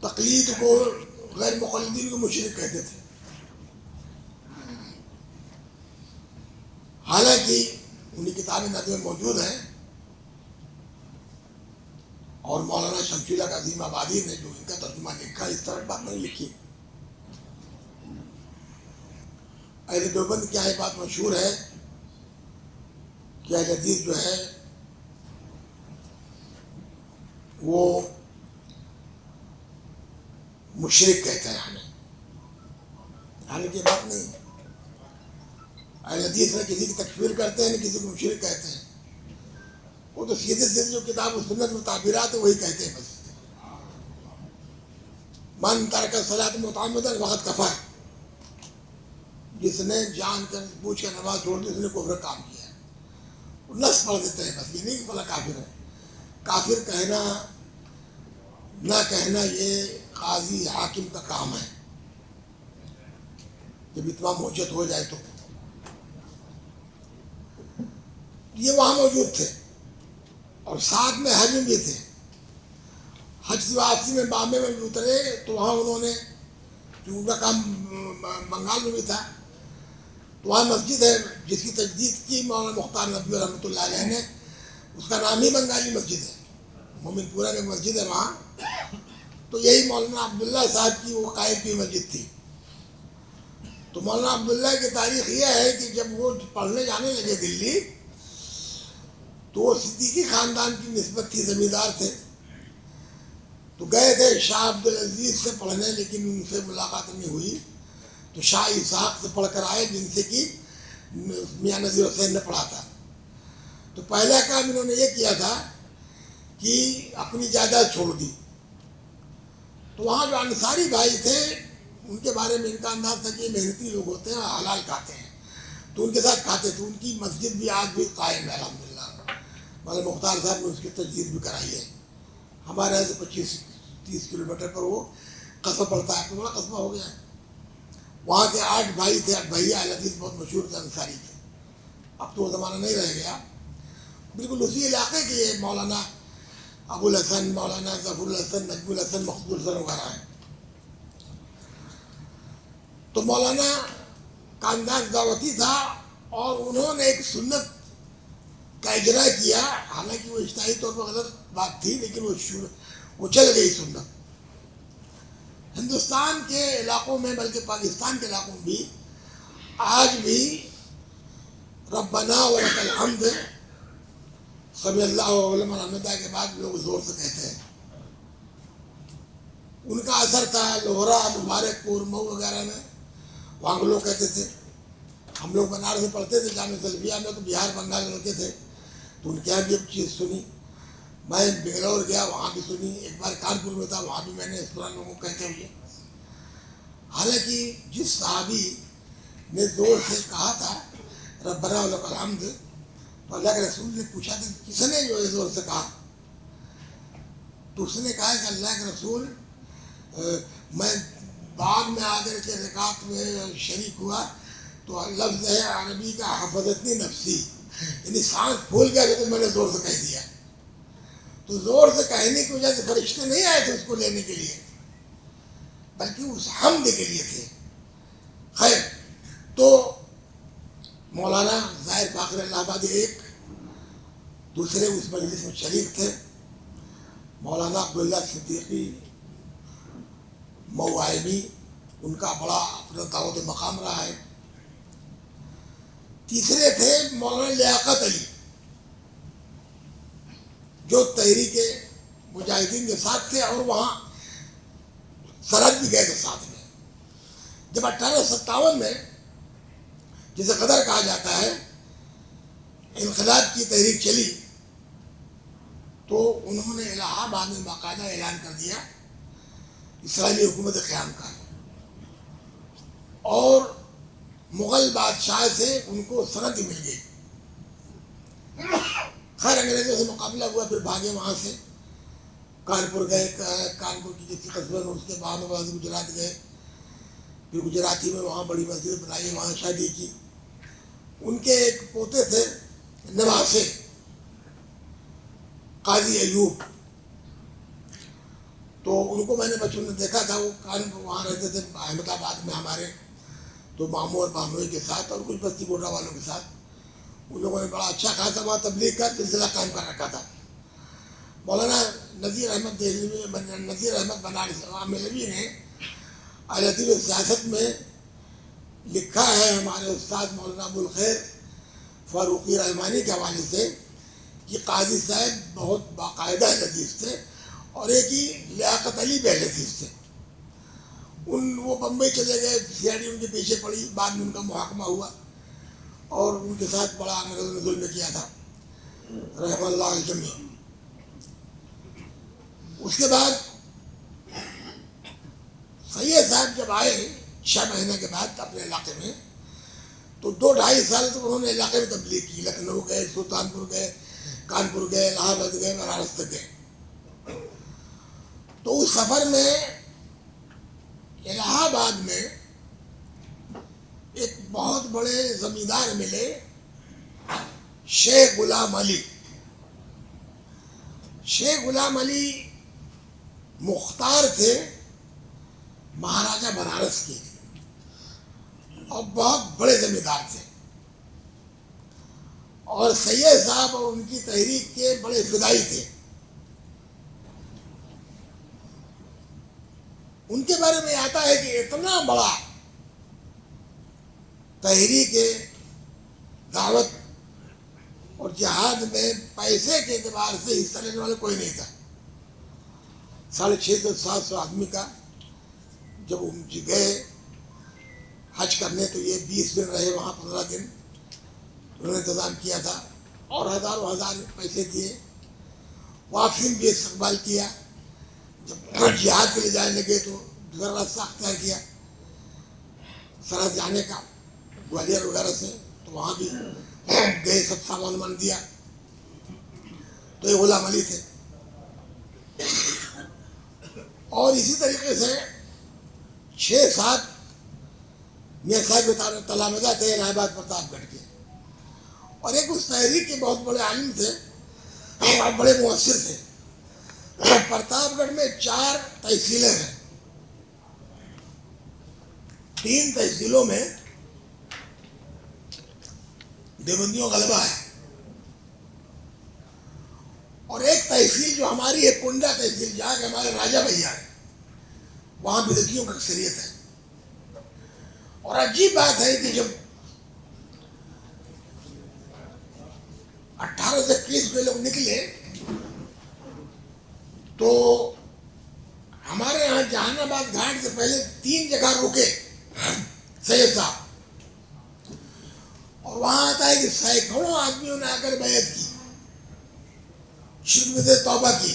Speaker 2: تقلید کو غیر مقلدین کو مشرک کہتے تھے. حالانکہ انہیں کتابیں ندویں موجود ہیں، اور مولانا شمشی اللہ عظیم آبادی نے جو ان کا ترجمہ لکھا اس طرح بات نہیں لکھی. اہل دیوبند کی یہ بات مشہور ہے کہ اہل حدیث جو ہے وہ مشرک کہتا ہے ہمیں، حالانکہ یہ بات نہیں. اہل حدیث نہ کسی کی تکفیر کرتے ہیں نہ کسی کو مشرک کہتے ہیں. وہ تو سیدھے سیدھے جو کتاب و سنت میں تعبیرات ہیں وہی کہتے ہیں بس. من ترک الصلاۃ متعمدا فقد کفر، جس نے جان کر بوجھ کر نماز چھوڑ دی اس نے کفر کام کیا. وہ نص پڑھ دیتے ہیں بس، یہ نہیں کہ فلاں کافر ہے. کافر کہنا نہ کہنا یہ قاضی حاکم کا کام ہے، جب اتمام حجت ہو جائے تو. یہ وہاں موجود تھے اور ساتھ میں حج میں بھی تھے. حج سے واپسی میں بامبے میں بھی اترے تو وہاں انہوں نے، ان کا کام بنگال میں بھی تھا، تو وہاں مسجد ہے جس کی تجدید کی مولانا مختار نبی رحمۃ اللہ علیہ نے. اس کا نام ہی بنگالی مسجد ہے، مومن پورہ میں مسجد ہے وہاں. تو یہی مولانا عبداللہ صاحب کی وہ قائم کی مسجد تھی. تو مولانا عبداللہ کی تاریخ یہ ہے کہ جب وہ پڑھنے جانے لگے دلی تو وہ صدیقی خاندان کی نسبت تھی، زمیندار تھے. تو گئے تھے شاہ عبدالعزیز سے پڑھنے، لیکن ان سے ملاقات نہیں ہوئی. تو شاہ اسحاق سے پڑھ کر آئے جن سے کہ میاں نذیر حسین نے پڑھا تھا. تو پہلا کام انہوں نے یہ کیا تھا کہ اپنی جائیداد چھوڑ دی. تو وہاں جو انصاری بھائی تھے ان کے بارے میں ان کا انداز تھا کہ یہ محنتی لوگ ہوتے ہیں اور حلال کھاتے ہیں، تو ان کے ساتھ کھاتے تھے. ان کی مسجد بھی آج بھی قائم ہے الحمدللہ. مولانا مختار صاحب نے اس کی تجدید بھی کرائی ہے. ہمارے یہاں سے 25-30 کلومیٹر پر وہ قصبہ پڑتا ہے، تو بڑا قصبہ ہو گیا ہے. وہاں کے 8 بھائی تھے، 8 بھیا اہل حدیث بہت مشہور تھے انصاری کے. اب تو وہ زمانہ نہیں رہ گیا. بالکل اسی علاقے کے یہ مولانا ابو الحسن، مولانا ظفر الحسن، نجم الحسن، مقبول الحسن وغیرہ ہیں. تو مولانا کا انداز دعوتی تھا اور انہوں نے ایک سنت کا اجرا کیا. حالانکہ وہ اجتماعی طور پر غلط بات تھی، لیکن وہ چل گئی سنت. ہندوستان کے علاقوں میں بلکہ پاکستان کے علاقوں میں بھی آج بھی ربنا ولک الحمد سمی اللہ علم الحمدہ کے بعد لوگ زور سے کہتے ہیں. ان کا اثر تھا لوہرا، مبارک پور، مئو وغیرہ میں، وہاں لوگ کہتے تھے. ہم لوگ بنارس میں پڑھتے تھے جامعہ سلفیہ میں، تو بہار بنگال کے لڑکے تھے تو ان کے یہاں بھی ایک چیز سنی. میں بنگلور گیا وہاں بھی سنی. ایک بار کانپور میں تھا وہاں بھی میں نے اس طرح لوگوں کو کہتے ہوئے. حالانکہ جس صحابی نے زور سے کہا تھا ربنا ولک الحمد، تو اللہ کے رسول نے پوچھا کہ کس نے جو ہے زور سے کہا؟ تو اس نے کہا کہ اللہ کے رسول میں بعد میں آ کر کے رکعت میں شریک ہوا تو لفظ ہے عربی کا حفظتنی نفسی، یعنی سانس پھول گیا تو میں نے زور سے کہہ دیا. تو زور سے کہنے کی وجہ سے فرشتے نہیں آئے تھے اس کو لینے کے لیے، بلکہ اس حمد کے لیے تھے. خیر، تو مولانا ظاہر فاخر الہ آبادی ایک، دوسرے اس مجلس میں شریک تھے مولانا عبداللہ صدیقی موائمی، ان کا بڑا اپنا دعوت مقام رہا ہے. تیسرے تھے مولانا لیاقت علی جو تحریک مجاہدین کے ساتھ تھے اور وہاں سرحد بھی گئے تھے ساتھ میں. جب 1857 میں جسے قدر کہا جاتا ہے انقلاب کی تحریک چلی تو انہوں نے الہ آباد میں باقاعدہ اعلان کر دیا اسرائیلی حکومت قیام کا، اور مغل بادشاہ سے ان کو سند مل گئی. خیر انگریزوں سے مقابلہ ہوا، پھر بھاگے وہاں سے، کانپور گئے، کانپور کی کسی قصبے میں، اس کے بعد گجرات گئے، پھر گجراتی میں وہاں بڑی مسجد بنائی، وہاں شادی کی. ان کے ایک پوتے تھے نواسے، قاضی ایوب، تو ان کو میں نے بچپن میں دیکھا تھا، وہ کانپور وہاں رہتے تھے احمد آباد میں ہمارے تو ماموں اور ماموئی کے ساتھ اور کچھ بستی گوڈا والوں کے ساتھ. ان لوگوں نے بڑا اچھا خاصا وہاں تبلیغ کا سلسلہ قائم کر رکھا تھا. مولانا نذیر احمد دہلوی نذیر احمد بنارسی نے اہل حدیث و سیاست میں لکھا ہے ہمارے استاد مولانا ابو الخیر فاروقی رحمانی کے حوالے سے کہ قاضی صاحب بہت باقاعدہ اہل حدیث تھے اور ایک ہی لیاقت علی بھی اہل حدیث تھے. وہ بمبئی چلے گئے، سی آئی ڈی ان کے پیچھے پڑی، بعد میں ان کا محاکمہ ہوا اور ان کے ساتھ بڑا انگریزوں نے ظلم کیا تھا رحم اللہ الجمی. اس کے بعد سید صاحب جب آئے 6 مہینے کے بعد اپنے علاقے میں تو 2-2.5 سال تک انہوں نے علاقے میں تبلیغ کی. لکھنؤ گئے، سلطانپور گئے، کانپور گئے، الہ آباد گئے، بنارس تک گئے. تو اس سفر میں الہ آباد میں ایک بہت بڑے زمیندار ملے، شیخ غلام علی. شیخ غلام علی مختار تھے مہاراجہ بنارس کے اور بہت بڑے زمیندار تھے اور سید صاحب اور ان کی تحریک کے بڑے فدائی تھے. ان کے بارے میں آتا ہے کہ اتنا بڑا تحریک دعوت اور جہاد میں پیسے کے اعتبار سے حصہ لینے والے کوئی نہیں تھا. 650-700 آدمی کا جب گئے حج کرنے تو یہ 20 دن رہے وہاں، 15 دن انہوں نے انتظام کیا تھا اور ہزاروں ہزار پیسے دیے. واپسی میں بھی استقبال کیا. جب جہاد کے لیے جانے لگے تو دوسرا راستہ اختیار کیا سرحد جانے کا گوالیار وغیرہ سے، تو وہاں بھی گئے، سب سامان دیا. تو یہ غلام علی تھے. اور اسی طریقے سے 6-7 میاں صاحب تلامذہ تھے الہ آباد پرتاپ گڑھ کے، اور ایک اس تحریک کے بہت بڑے عالم تھے اور بڑے مؤثر تھے. پرتاپ گڑھ میں 4 تحصیلیں ہیں. 3 تحصیلوں میں دیوبندیوں غلبہ ہے اور ایک تحصیل جو ہماری ہے کنڈا تحصیل، جہاں کے ہمارے راجہ بھیا ہیں، وہاں بدعتیوں کی اکثریت ہے. اور عجیب بات ہے کہ جب 1821 میں لوگ نکلے تو ہمارے یہاں جہان آباد گھاٹ سے پہلے 3 جگہ رکے سید صاحب، اور وہاں آتا ہے کہ سینکڑوں آدمیوں نے آ کر بیعت کی، شرک میں سے توبہ کی.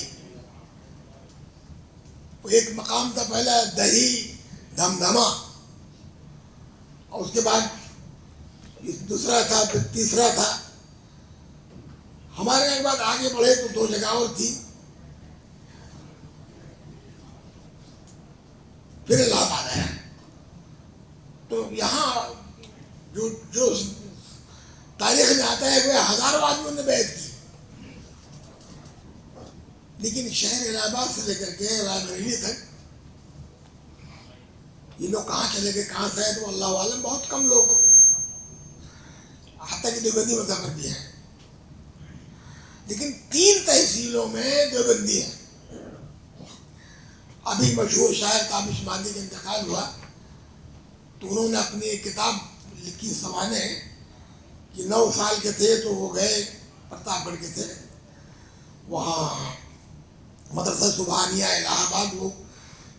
Speaker 2: ایک مقام تھا پہلا دہی دھمدھما، اور اس کے بعد دوسرا تھا، پھر تیسرا تھا. ہمارے یہاں کے بعد آگے بڑھے تو 2 جگہ اور تھی، پھر الہ آباد آیا. تو یہاں جو تاریخ میں آتا ہے کہ ہزاروں آدمیوں نے بیعت کی، لیکن شہر الہ آباد سے لے کر کے رائے بریلی تک یہ لوگ کہاں چلے گئے، کہاں سے تو اللہ عالم، بہت کم لوگ، حتیٰ کہ دیوبندی مذہب بھی ہے. لیکن 3 تحصیلوں میں دیوبندی ہے. ابھی مشہور شاعر تابش مادی کا انتقال ہوا تو انہوں نے اپنی ایک کتاب لکھی سوانے کہ 9 سال کے تھے تو وہ گئے پرتاپ گڑھ کے تھے، وہاں مدرسہ سبحانیہ الہ آباد، وہ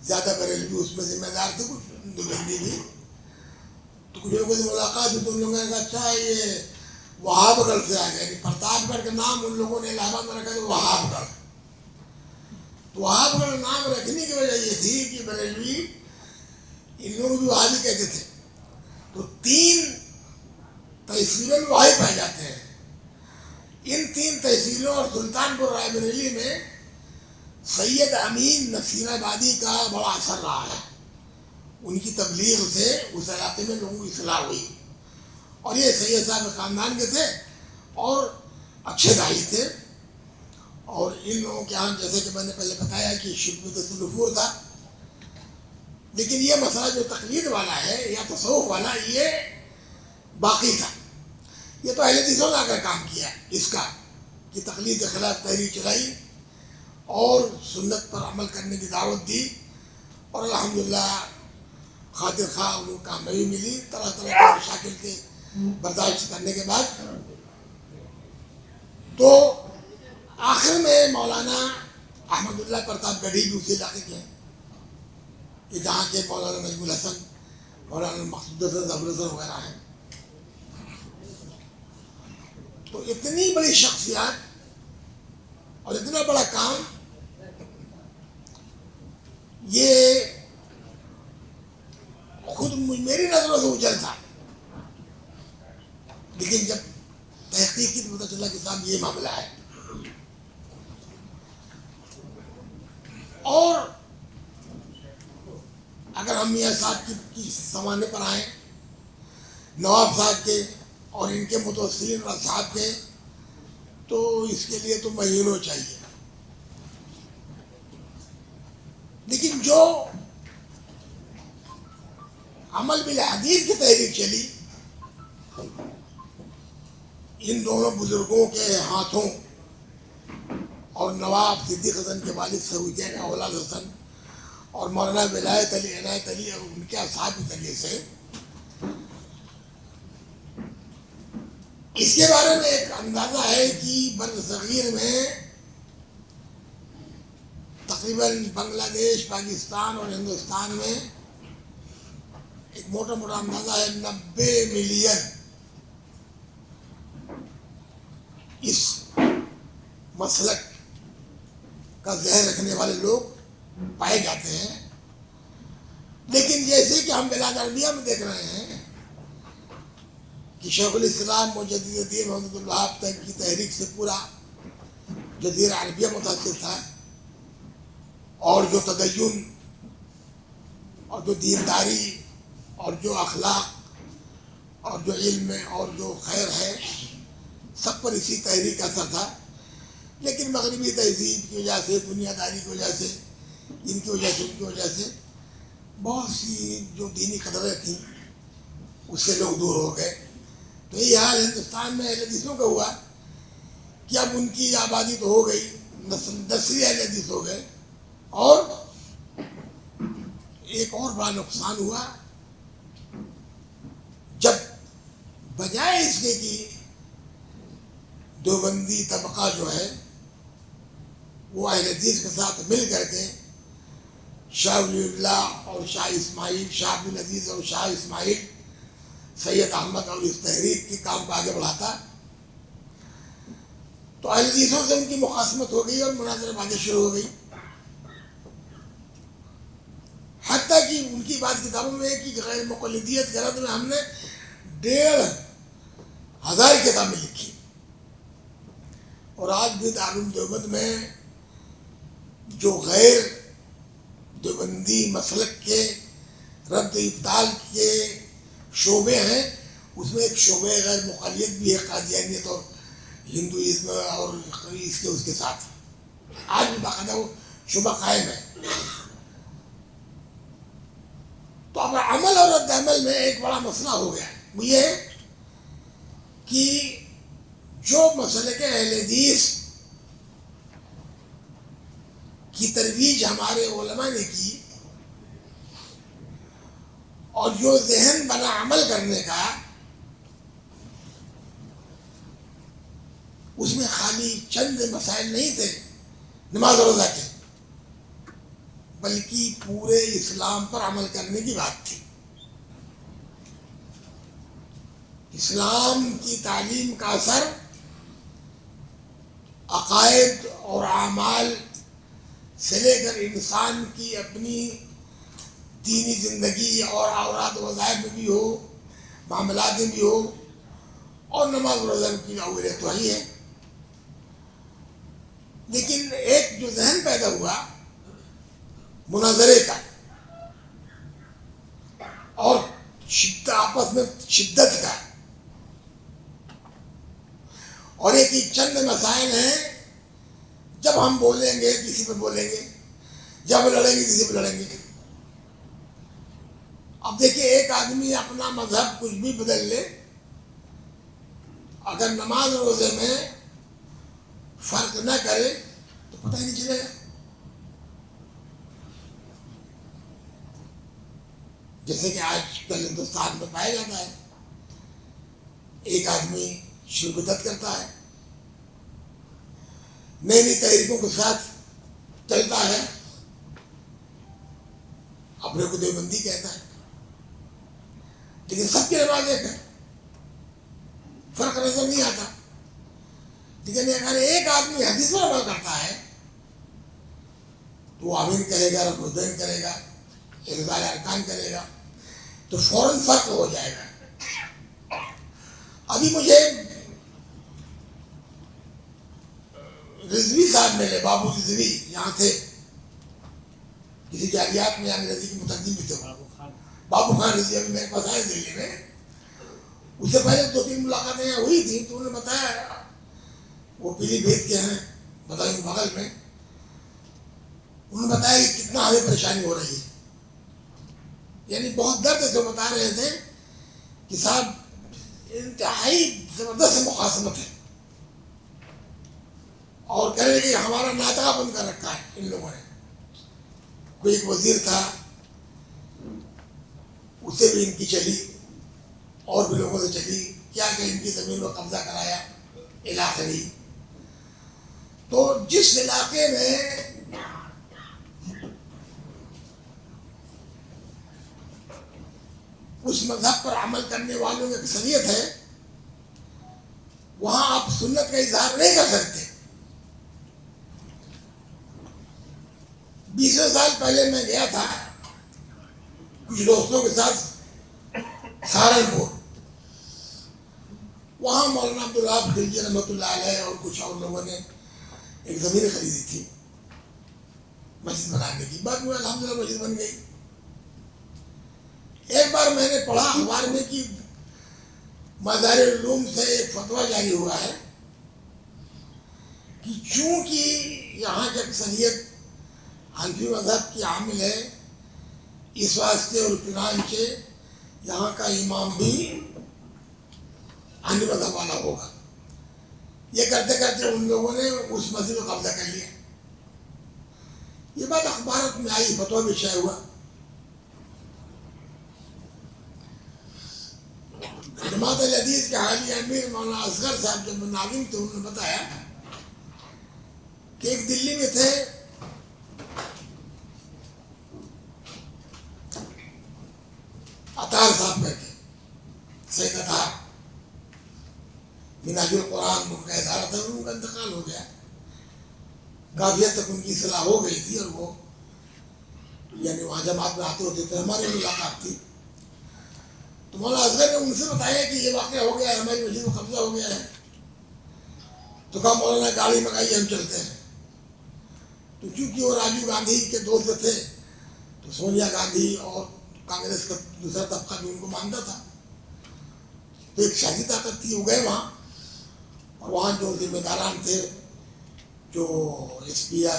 Speaker 2: زیادہ بریلوی اس میں ذمہ دار تھے، کچھ دیوبندی بھی. تو کچھ لوگوں سے ملاقات ہوئی تو ان لوگوں نے کہا اچھا یہ وہاب گڑھ سے آ گئے، یعنی پرتاپ گڑھ کا نام ان لوگوں نے الہ آباد میں رکھا تھا وہاب گڑھ. تو وہاب گڑھ نام رکھنے کی وجہ یہ تھی کہ بریلوی ان لوگ بھی وہابی کہتے تھے. تو 3 تحصیلوں میں وہی پائے جاتے ہیں. ان 3 تحصیلوں اور سلطانپور رائے بریلی میں سید امین نصیر آبادی کا بڑا اثر رہا ہے. ان کی تبلیغ سے اس علاقے میں لوگوں کی اصلاح ہوئی، اور یہ سید صاحب خاندان کے تھے اور اچھے داعی تھے اور ان لوگوں کے یہاں جیسے کہ میں نے پہلے بتایا کہ شرک میں تصور تھا، لیکن یہ مسئلہ جو تقلید والا ہے یا تصوف والا یہ باقی تھا. یہ تو اہل حدیثوں نے آ کر کام کیا اس کا کہ تقلید کے خلاف تحریک چلائی اور سنت پر عمل کرنے کی دعوت دی، اور الحمدللہ خاطر خواہ ان کو کامیابی ملی طرح طرح کے مشاکل کے برداشت کرنے کے بعد. تو آخر میں مولانا احمد اللہ پرتاپ گڑھی بھی اسی علاقے کے ہیں کہ جہاں کے مولانا نجم الحسن، مولانا مقصود حسن ظفر حسن وغیرہ ہیں. تو اتنی بڑی شخصیات اور اتنا بڑا کام یہ خود میری نظروں سے اجل تھا، لیکن جب تحقیق کی تو پتہ چلا کہ صاحب یہ معاملہ ہے. اور اگر ہم میاں صاحب کی زمانے پر آئیں، نواب صاحب کے اور ان کے متوسلین اور صاحب کے، تو اس کے لیے تو مہینوں چاہیے. لیکن جو عمل بالحدیث کی تحریک چلی ان دونوں بزرگوں کے ہاتھوں، اور نواب صدیق حسن کے والد سروجین اولاد حسن اور مولانا ولایت علی عنایت علی اور ان کے اصحاب کے ذریعے سے، اس کے بارے میں ایک اندازہ ہے کہ بر صغیر میں تقریباً بنگلہ دیش، پاکستان اور ہندوستان میں ایک موٹا موٹا اندازہ ہے 90 ملین اس مسلک کا ذہن رکھنے والے لوگ پائے جاتے ہیں. لیکن جیسے کہ ہم بلاد عربیہ میں دیکھ رہے ہیں کہ شیخ الاسلام مجدد دین محمد الوہاب تک کی تحریک سے پورا جزیرہ عربیہ متاثر تھا، اور جو تدین اور جو دینداری اور جو اخلاق اور جو علم اور جو خیر ہے سب پر اسی تحریک کا اثر تھا. لیکن مغربی تہذیب کی وجہ سے، دنیا داری کی وجہ سے، ان کی وجہ سے، ان کی وجہ سے بہت سی جو دینی قدریں تھیں اس سے لوگ دور ہو گئے. تو یہ حال ہندوستان میں اہل حدیثوں کا ہوا کہ اب ان کی آبادی تو ہو گئی، نسلی اہل حدیث ہو گئے، اور ایک اور بڑا نقصان ہوا جب بجائے اس کے کہ دیوبندی طبقہ جو ہے وہ اہل حدیث کے ساتھ مل کر کے شاہ ولی اللہ اور شاہ اسماعیل، شاہ عبد العزیز اور شاہ اسماعیل، سید احمد اور اس تحریک کے کام کو آگے بڑھاتا، تو اہل حدیثوں سے ان کی مخاصمت ہو گئی اور مناظرہ بازی شروع ہو گئی. حتیٰ کہ ان کی بات کتابوں میں ہے کہ غیر مقلدیت کے رد میں ہم نے 1,500 کتابیں لکھی. اور آج بھی دارالعلوم دیوبند میں جو غیر دیوبندی مسلک کے رد و ابطال کے شعبے ہیں اس میں ایک شعبہ غیر مقلد بھی ہے، قادیانیت اور ہندوازم اور اس کے ساتھ آج بھی باقاعدہ وہ شعبہ قائم ہے. تو اب عمل اور رد عمل میں ایک بڑا مسئلہ ہو گیا، وہ یہ ہے کہ جو مسلک اہل حدیث کی ترویج ہمارے علماء نے کی اور جو ذہن بنا عمل کرنے کا، اس میں خالی چند مسائل نہیں تھے نماز و روزہ کے، بلکہ پورے اسلام پر عمل کرنے کی بات تھی. اسلام کی تعلیم کا اثر عقائد اور اعمال سے لے کر انسان کی اپنی دینی زندگی اور اوراد و وظائف میں بھی ہو، معاملات میں بھی ہو، اور نماز و روزہ کی اولویت تو ہی ہے. لیکن ایک جو ذہن پیدا ہوا مناظرے کا اور آپس میں شدت کا، اور ایک ہی چند مسائل ہیں جب ہم بولیں گے کسی پہ بولیں گے، جب لڑیں گے کسی پہ لڑیں گے. اب دیکھیے ایک آدمی اپنا مذہب کچھ بھی بدل لے، اگر نماز روزے میں فرق نہ کرے تو پتہ ہی نہیں چلے گا. جیسے کہ آج کل ہندوستان میں پایا جاتا ہے، ایک آدمی شرکت کرتا ہے، نئی نئی تحریکوں کے ساتھ چلتا ہے، اپنے کو دیوبندی کہتا ہے، لیکن سب کی نماز ایک ہے، فرق نظر نہیں آتا. لیکن اگر ایک آدمی حدیث پر عمل کرتا ہے تو وہ آمین کرے گا، رب الدین کرے گا، اقدار ارکان کرے گا، تو فوراً فرق ہو جائے گا. ابھی مجھے رضوی صاحب ملے، بابو رضوی یہاں تھے، کسی جالیات میں انگریزی کے مترجم بھی تھے، بابو خان رضوی ابھی میرے پاس آئے دلی میں. اس سے پہلے 2-3 ملاقاتیں ہوئی تھیں تو انہوں نے بتایا، وہ پیلی بھیت کے ہیں بدایوں بغل میں، انہوں نے بتایا کہ کتنا ہمیں پریشانی ہو رہی ہے. یعنی بہت درد سے بتا رہے تھے کہ صاحب انتہائی زبردست مخاصمت ہے، اور کہہ رہے کہ ہمارا ناطقہ بند کر رکھا ہے ان لوگوں نے. کوئی ایک وزیر تھا، اس سے بھی ان کی چلی، اور بھی لوگوں سے چلی، کیا کہ ان کی زمین کو قبضہ کرایا علاقے. تو جس علاقے میں اس مذہب پر عمل کرنے والوں کی اکثریت ہے، وہاں آپ سنت کا اظہار نہیں کر سکتے. 20 سال پہلے میں گیا تھا کچھ دوستوں کے ساتھ سہارنپور. وہاں مولانا عبدالوہاب خلجی رحمۃ اللہ علیہ اور کچھ اور لوگوں نے ایک زمین خریدی تھی مسجد بنانے کی. بعد میں الحمدللہ مسجد بن گئی. ایک بار میں نے پڑھا اخبار میں کہ مظاہر العلوم سے ایک فتویٰ جاری ہوا ہے کہ چونکہ یہاں کی اکثریت حنفی مذہب کی حامل ہے، اس واسطے اور چنانچہ یہاں کا امام بھی حنفی مذہب والا ہوگا. یہ کرتے کرتے ان لوگوں نے اس مسجد کو قبضہ کر لیا. یہ بات اخبارات میں آئی، فتویٰ بھی شائع ہوا. جماعت الحدیث کے حالیہ امیر مولانا اصغر صاحب جب ناظم تھے، انہوں نے بتایا کہ ایک دلی میں تھے، عطار صاحب بیٹھے، سید عطار، منہاج القرآن ان کا ادارہ تھا، ان کا انتقال ہو گیا. کافی حد تک ان کی اصلاح ہو گئی تھی، اور وہ یعنی وہاں جماعت میں آتے ہوتے تھے. ہماری ملاقات تھی تو مولانا اصغر نے ان سے بتایا کہ یہ واقعہ ہو گیا ہے، ہماری مسجد کو قبضہ ہو گیا ہے. تو کہا مولانا گاڑی منگائیے، ہم چلتے ہیں. تو چونکہ وہ راجیو گاندھی کے دوست تھے تو سونیا گاندھی اور کانگریس کا دوسرا طبقہ بھی ان کو مانتا تھا، تو ایک شاہی طاقت تھی. وہ گئے وہاں، اور وہاں جو ذمہ داران تھے، جو ایس پی یا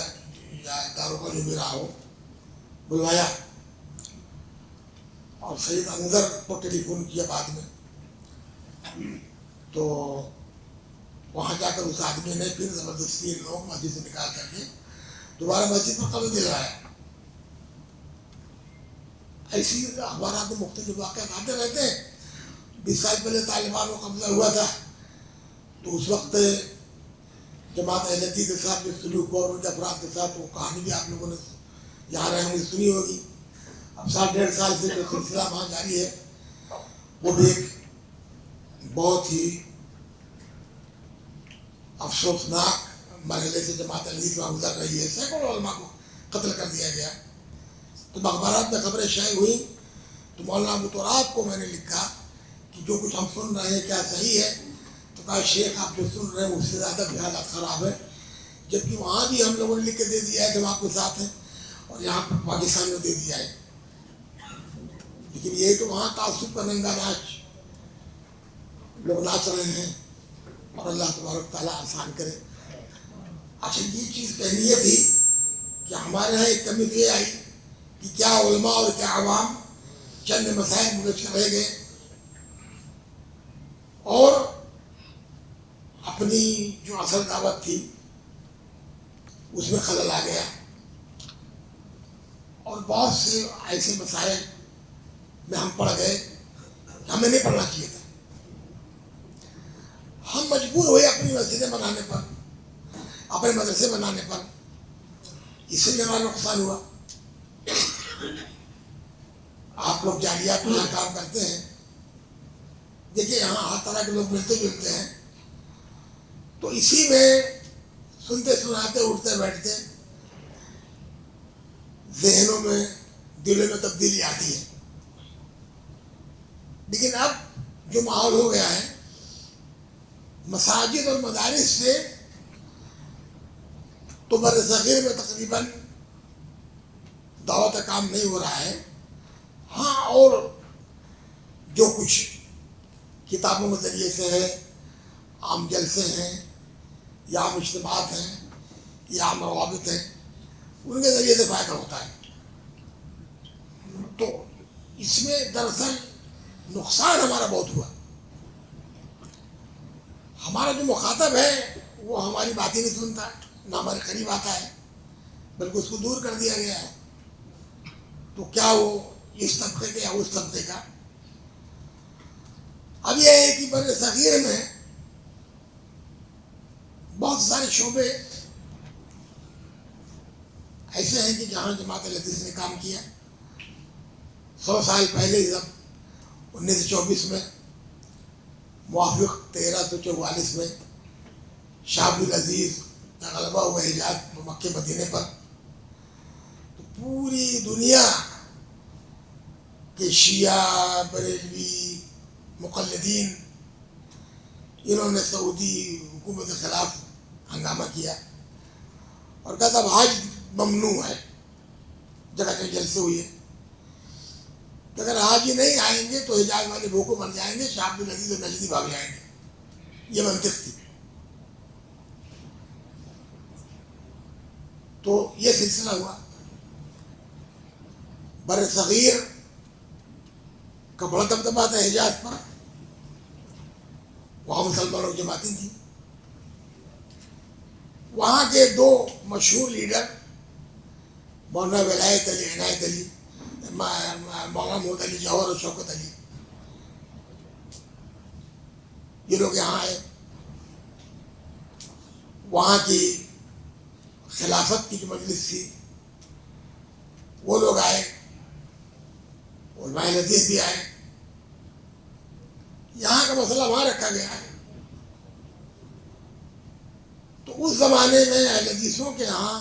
Speaker 2: داروغہ جو بھی رہا ہو، بلوایا، اور سید انظر کو ٹیلی فون کیا بعد میں. تو وہاں جا کر اس آدمی نے پھر زبردستی لوگ مسجد سے نکال کر کے دوبارہ مسجد پر قبضہ دلوایا. ایسی اخبارات میں مختلف واقعات آتے رہتے ہیں. 20 سال پہلے طالبان کو قبضہ ہوا تھا تو اس وقت جماعت اہل حدیث کے ساتھ جو سلوک اور ان کے افراد کے ساتھ، وہ کہانی بھی آپ لوگوں نے یہاں رہے ہوں سنی ہوگی. اب 1.5 سال سے جو سلسلہ وہاں جاری ہے، وہ بھی ایک بہت ہی افسوسناک مرحلے سے جماعت اہل حدیث وہاں گزر رہی ہے. سینکڑوں علماء کو قتل کر دیا گیا. تو اخبارات میں خبریں شائع ہوئی تو مولانا ابو تراب کو میں نے لکھا کہ جو کچھ ہم سن رہے ہیں کیا صحیح ہے؟ تو کہا شیخ آپ جو سن رہے ہیں اس سے زیادہ بھی حالات خراب ہے. جبکہ وہاں بھی ہم لوگوں نے لکھ کے دے دیا ہے کہ ہم آپ کے ساتھ ہیں، اور یہاں پاکستان میں دے دیا ہے. لیکن یہ تو وہاں تعصب کا ننگا ناچ لوگ ناچ رہے ہیں، اور اللہ تبارک تعالیٰ آسان کرے. اچھا یہ چیز کہنی یہ تھی کہ ہمارے یہاں ایک کمی تو یہ آئی کہ کیا علماء اور کیا عوام چند مسائل ملجھ کر رہ گئے اور اپنی جو اصل دعوت تھی اس میں خلل آ گیا، اور بہت سے ایسے مسائل میں ہم پڑ گئے، ہمیں نہیں پڑھنا چاہیے تھا، ہم مجبور ہوئے اپنی مسجدیں بنانے پر، اپنے مدرسے بنانے پر، اس سے ہمارا نقصان ہوا۔ آپ لوگ جالیات میں یہاں کام کرتے ہیں، دیکھیے یہاں ہر طرح کے لوگ ملتے جلتے ہیں، تو اسی میں سنتے سناتے اٹھتے بیٹھتے ذہنوں میں دلوں میں تبدیلی آتی ہے، لیکن اب جو ماحول ہو گیا ہے مساجد اور مدارس سے تو بر صغیر میں تقریباً دعوت کا کام نہیں ہو رہا ہے، ہاں اور جو کچھ کتابوں کے ذریعے سے ہے، عام جلسے ہیں یا عام اجتماعات ہیں یا عام روابط ہیں، ان کے ذریعے سے فائدہ ہوتا ہے۔ تو اس میں دراصل نقصان ہمارا بہت ہوا، ہمارا جو مخاطب ہے وہ ہماری بات ہی نہیں سنتا، نہ ہمارے قریب آتا ہے، بلکہ اس کو دور کر دیا گیا ہے۔ تو کیا وہ اس طبقے کا یا اس طبقے کا؟ اب یہ ہے کہ بر صغیر میں بہت سارے شعبے ایسے ہیں کہ جہاں جماعت الحدیث نے کام کیا۔ 100 سال پہلے جب 1924 میں موافق 1344 میں شاہ عبد العزیز کا غلبہ ہوا حجاز مکہ مدینے پر، تو پوری دنیا کے شیعہ بریلوی مقلدین انہوں نے سعودی حکومت کے خلاف ہنگامہ کیا اور کہا تھا حج ممنوع ہے، جگہ جگہ جلسے ہوئے کہ اگر حاجی نہیں آئیں گے تو حجاز والے بھوکوں مر جائیں گے، شاہ عبد العزیز اور نجدی بھاگ جائیں گے، یہ منطق تھی۔ تو یہ سلسلہ ہوا، بر صغیر کا بڑا دبدبہ تھا حجاز پر، وہاں مسلمانوں کی جماعتیں تھیں، وہاں کے دو مشہور لیڈر مولانا ولایت علی عنایت علی، مولانا محمود علی جوہر اور شوکت علی، یہ لوگ یہاں آئے، وہاں کی خلافت کی جو مجلس تھی وہ لوگ آئے، علماء حدیث بھی آئے، یہاں کا مسئلہ وہاں رکھا گیا ہے۔ تو اس زمانے میں اہل حدیثوں کے یہاں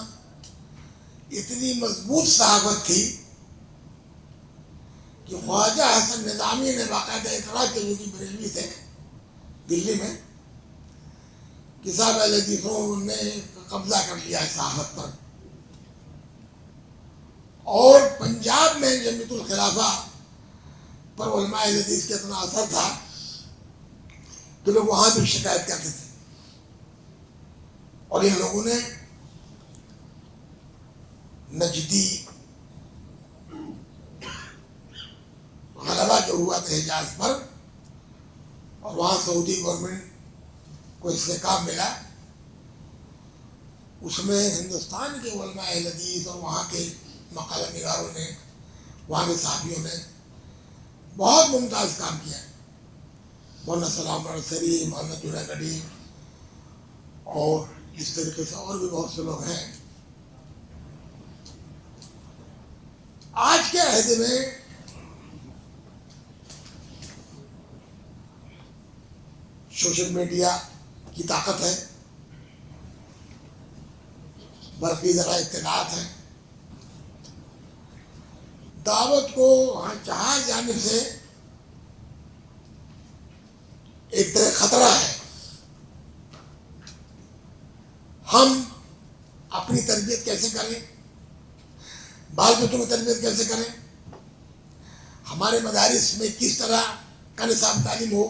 Speaker 2: اتنی مضبوط صحافت تھی کہ خواجہ حسن نظامی نے باقاعدہ اعتراض کیا، جو کہ بریلوی تھے دلی میں، کہ صاحب اہل حدیثوں نے قبضہ کر لیا ہے صحافت پر، اور پنجاب میں جمیعت الخلافہ پر علماء اہل حدیث کا اتنا اثر تھا کہ لوگ وہاں بھی شکایت کرتے تھے، اور ان لوگوں نے نجدی غلبہ جو ہوا تھا حجاز پر، اور وہاں سعودی گورنمنٹ کو استحکام ملا، اس میں ہندوستان کے علماء اہل حدیث اور وہاں کے مقالہ نگاروں نے، وہاں کے صحافیوں نے بہت ممتاز کام کیا، مولانا سلام السری، مولانا جناگڑھی اور اس طریقے سے اور بھی بہت سے لوگ ہیں۔ آج کے عہد میں سوشل میڈیا کی طاقت ہے، برقی ذرائع اطلاعات ہیں، دعوت کو چہار جانب سے ایک طرح خطرہ ہے۔ ہم اپنی تربیت کیسے کریں، بال بچوں کی تربیت کیسے کریں، ہمارے مدارس میں کس طرح کا نصاب تعلیم ہو،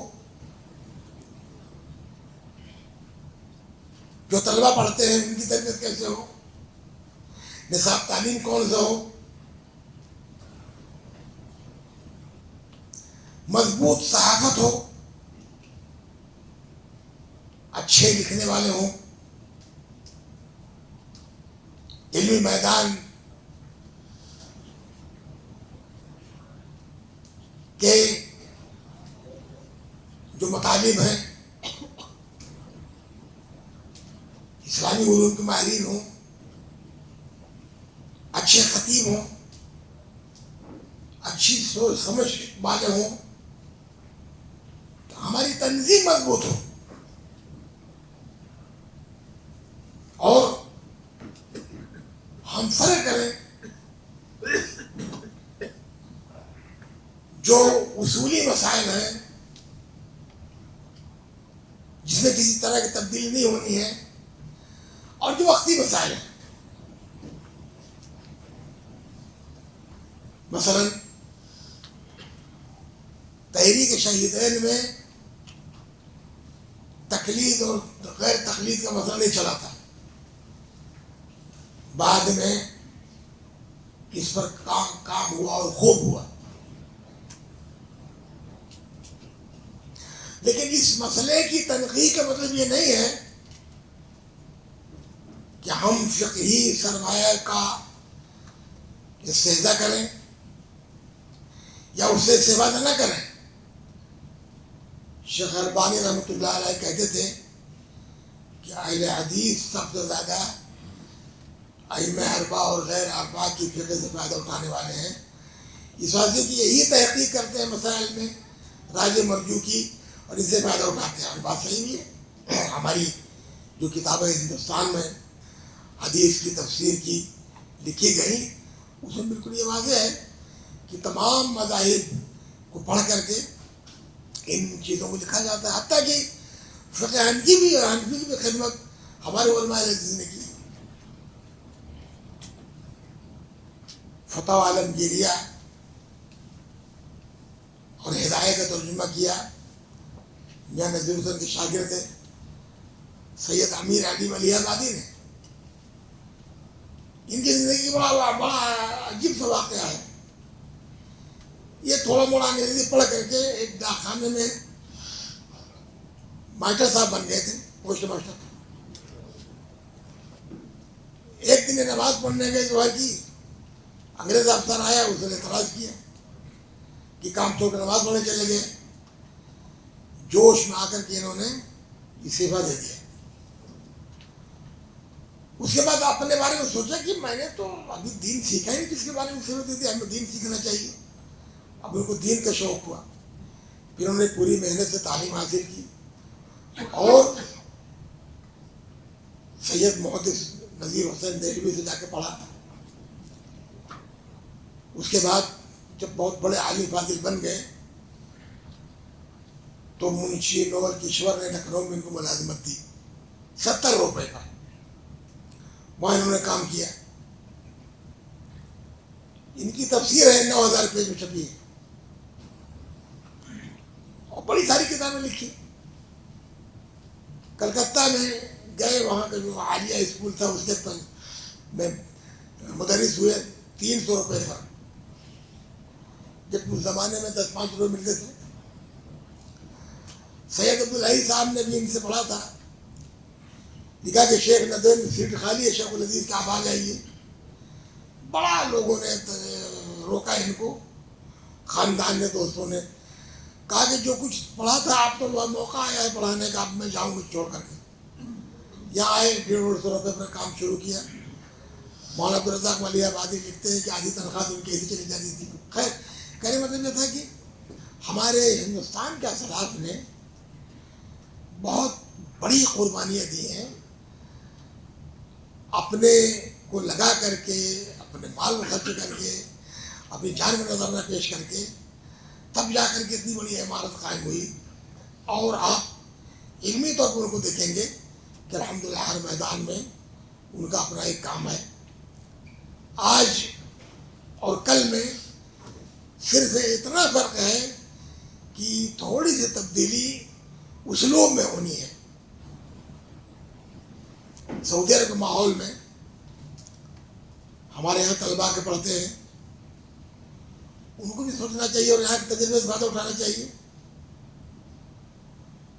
Speaker 2: جو طلبہ پڑھتے ہیں ان کی تربیت کیسے ہو، نصاب تعلیم کون سا ہو، مضبوط صحافت ہو، اچھے لکھنے والے ہوں، علمی میدان کے جو مطالب ہیں اسلامی علوم کے ماہرین ہوں، اچھے خطیب ہوں، اچھی سوچ سمجھ والے ہوں، تو ہماری تنظیم مضبوط ہو اور ہم فرق کریں جو اصولی مسائل ہیں جس میں کسی طرح کی تبدیلی نہیں ہونی ہے اور جو وقتی مسائل ہیں، مثلا تحریک شہیدین میں تقلید اور غیر تقلید کا مسئلہ نہیں چلا تھا، بعد میں اس پر کام ہوا اور خوب ہوا، لیکن اس مسئلے کی تنقید کا مطلب یہ نہیں ہے کہ ہم فقہی سرمایہ کا استحضاء کریں یا اس سے استفادہ نہ کریں۔ شیخ البانی رحمۃ اللہ علیہ کہتے تھے کہ اہل حدیث سب سے زیادہ ائمہ اربعہ اور غیر اربعہ کی فقہ سے فائدہ اٹھانے والے ہیں، اس واسطے کہ یہی تحقیق کرتے ہیں مسائل میں راج مرجو کی اور اس سے فائدہ اٹھاتے ہیں۔ اور بات صحیح نہیں ہے، ہماری جو کتابیں ہندوستان میں حدیث کی تفسیر کی لکھی گئی اس میں بالکل یہ واضح ہے کہ تمام مذاہب کو پڑھ کر کے ان چیزوں کو لکھا جاتا ہے، حتیٰ کہ فقہ حنفی کی بھی خدمت ہمارے علماء حدیث نے کی، فتح عالمگیریہ اور ہدایہ کا ترجمہ کیا میاں نذیر حسین کے شاگرد سید امیر علی علی آبادی نے۔ ان کی زندگی بڑا عجیب سا واقعہ ہے، یہ تھوڑا موڑا انگریزی پڑھ کر کے ایک ڈاک خانے میں ماسٹر صاحب بن گئے تھے، پوسٹ ماسٹر۔ ایک دن نماز پڑھنے گئے دعا کی، انگریز افسر آیا، اس نے اعتراض کیا کہ کام چھوڑ کر نماز پڑھنے چلے گئے، جوش میں آ کر کے انہوں نے استعفیٰ دے دیا۔ اس کے بعد اپنے بارے میں سوچا کہ میں نے تو ابھی دین سیکھا ہی نہیں، کس کے بارے میں استعفیٰ دے دیا، ہمیں دین سیکھنا چاہیے۔ اب ان کو دین کا شوق ہوا، پھر انہوں نے پوری محنت سے تعلیم حاصل کی اور سید محدث نذیر حسین دہلوی سے جا کے پڑھا۔ اس کے بعد جب بہت بڑے عالم فاضل بن گئے تو منشی نوبل کشور نے لکھنؤ میں ان کو ملازمت دی 70 روپے کا، وہاں انہوں نے کام کیا۔ ان کی تفسیر ہے 9000 پیج میں چھپی ہے اور بڑی ساری کتابیں لکھی۔ کلکتہ میں گئے، وہاں کا جو عالیہ اسکول تھا اس کے میں مدرس ہوئے 300 روپے پر، جب اس زمانے میں 10-5 روپے ملتے تھے۔ سید عبدالحی صاحب نے بھی ان سے پڑھا تھا، لکھا کہ شیخ ندوی میں سیٹ خالی ہے، شیخ العزیز کا آپ آ جائیے۔ بڑا لوگوں نے روکا ان کو، خاندان نے، دوستوں نے کہا کہ جو کچھ پڑھا تھا آپ تو موقع آیا ہے پڑھانے کا، اب میں جاؤں گا چھوڑ کر کے۔ یہاں آئے، 150 روپے پر کام شروع کیا۔ مولانا عبدالرزاق علی آبادی لکھتے ہیں کہ آدھی تنخواہ ان کی ایسی چلی جاتی تھی۔ خیر، کہنے مطلب یہ تھا کہ ہمارے ہندوستان کے اسلاف نے بہت بڑی قربانیاں دی ہیں، اپنے کو لگا کر کے، اپنے مال کو خرچ کر کے، اپنی جان کا نظرانہ پیش کر کے، تب جا کر کے اتنی بڑی عمارت قائم ہوئی۔ اور آپ علمی طور پر ان کو دیکھیں گے کہ الحمدللہ ہر میدان میں ان کا اپنا ایک کام ہے۔ آج اور کل میں صرف اتنا فرق ہے کہ تھوڑی سی تبدیلی اسلوب میں ہونی ہے۔ سعودی عرب کے ماحول میں ہمارے یہاں طلباء کے پڑھتے ہیں، ان کو بھی سوچنا چاہیے اور یہاں کے تجربے سے فائدہ اٹھانا چاہیے۔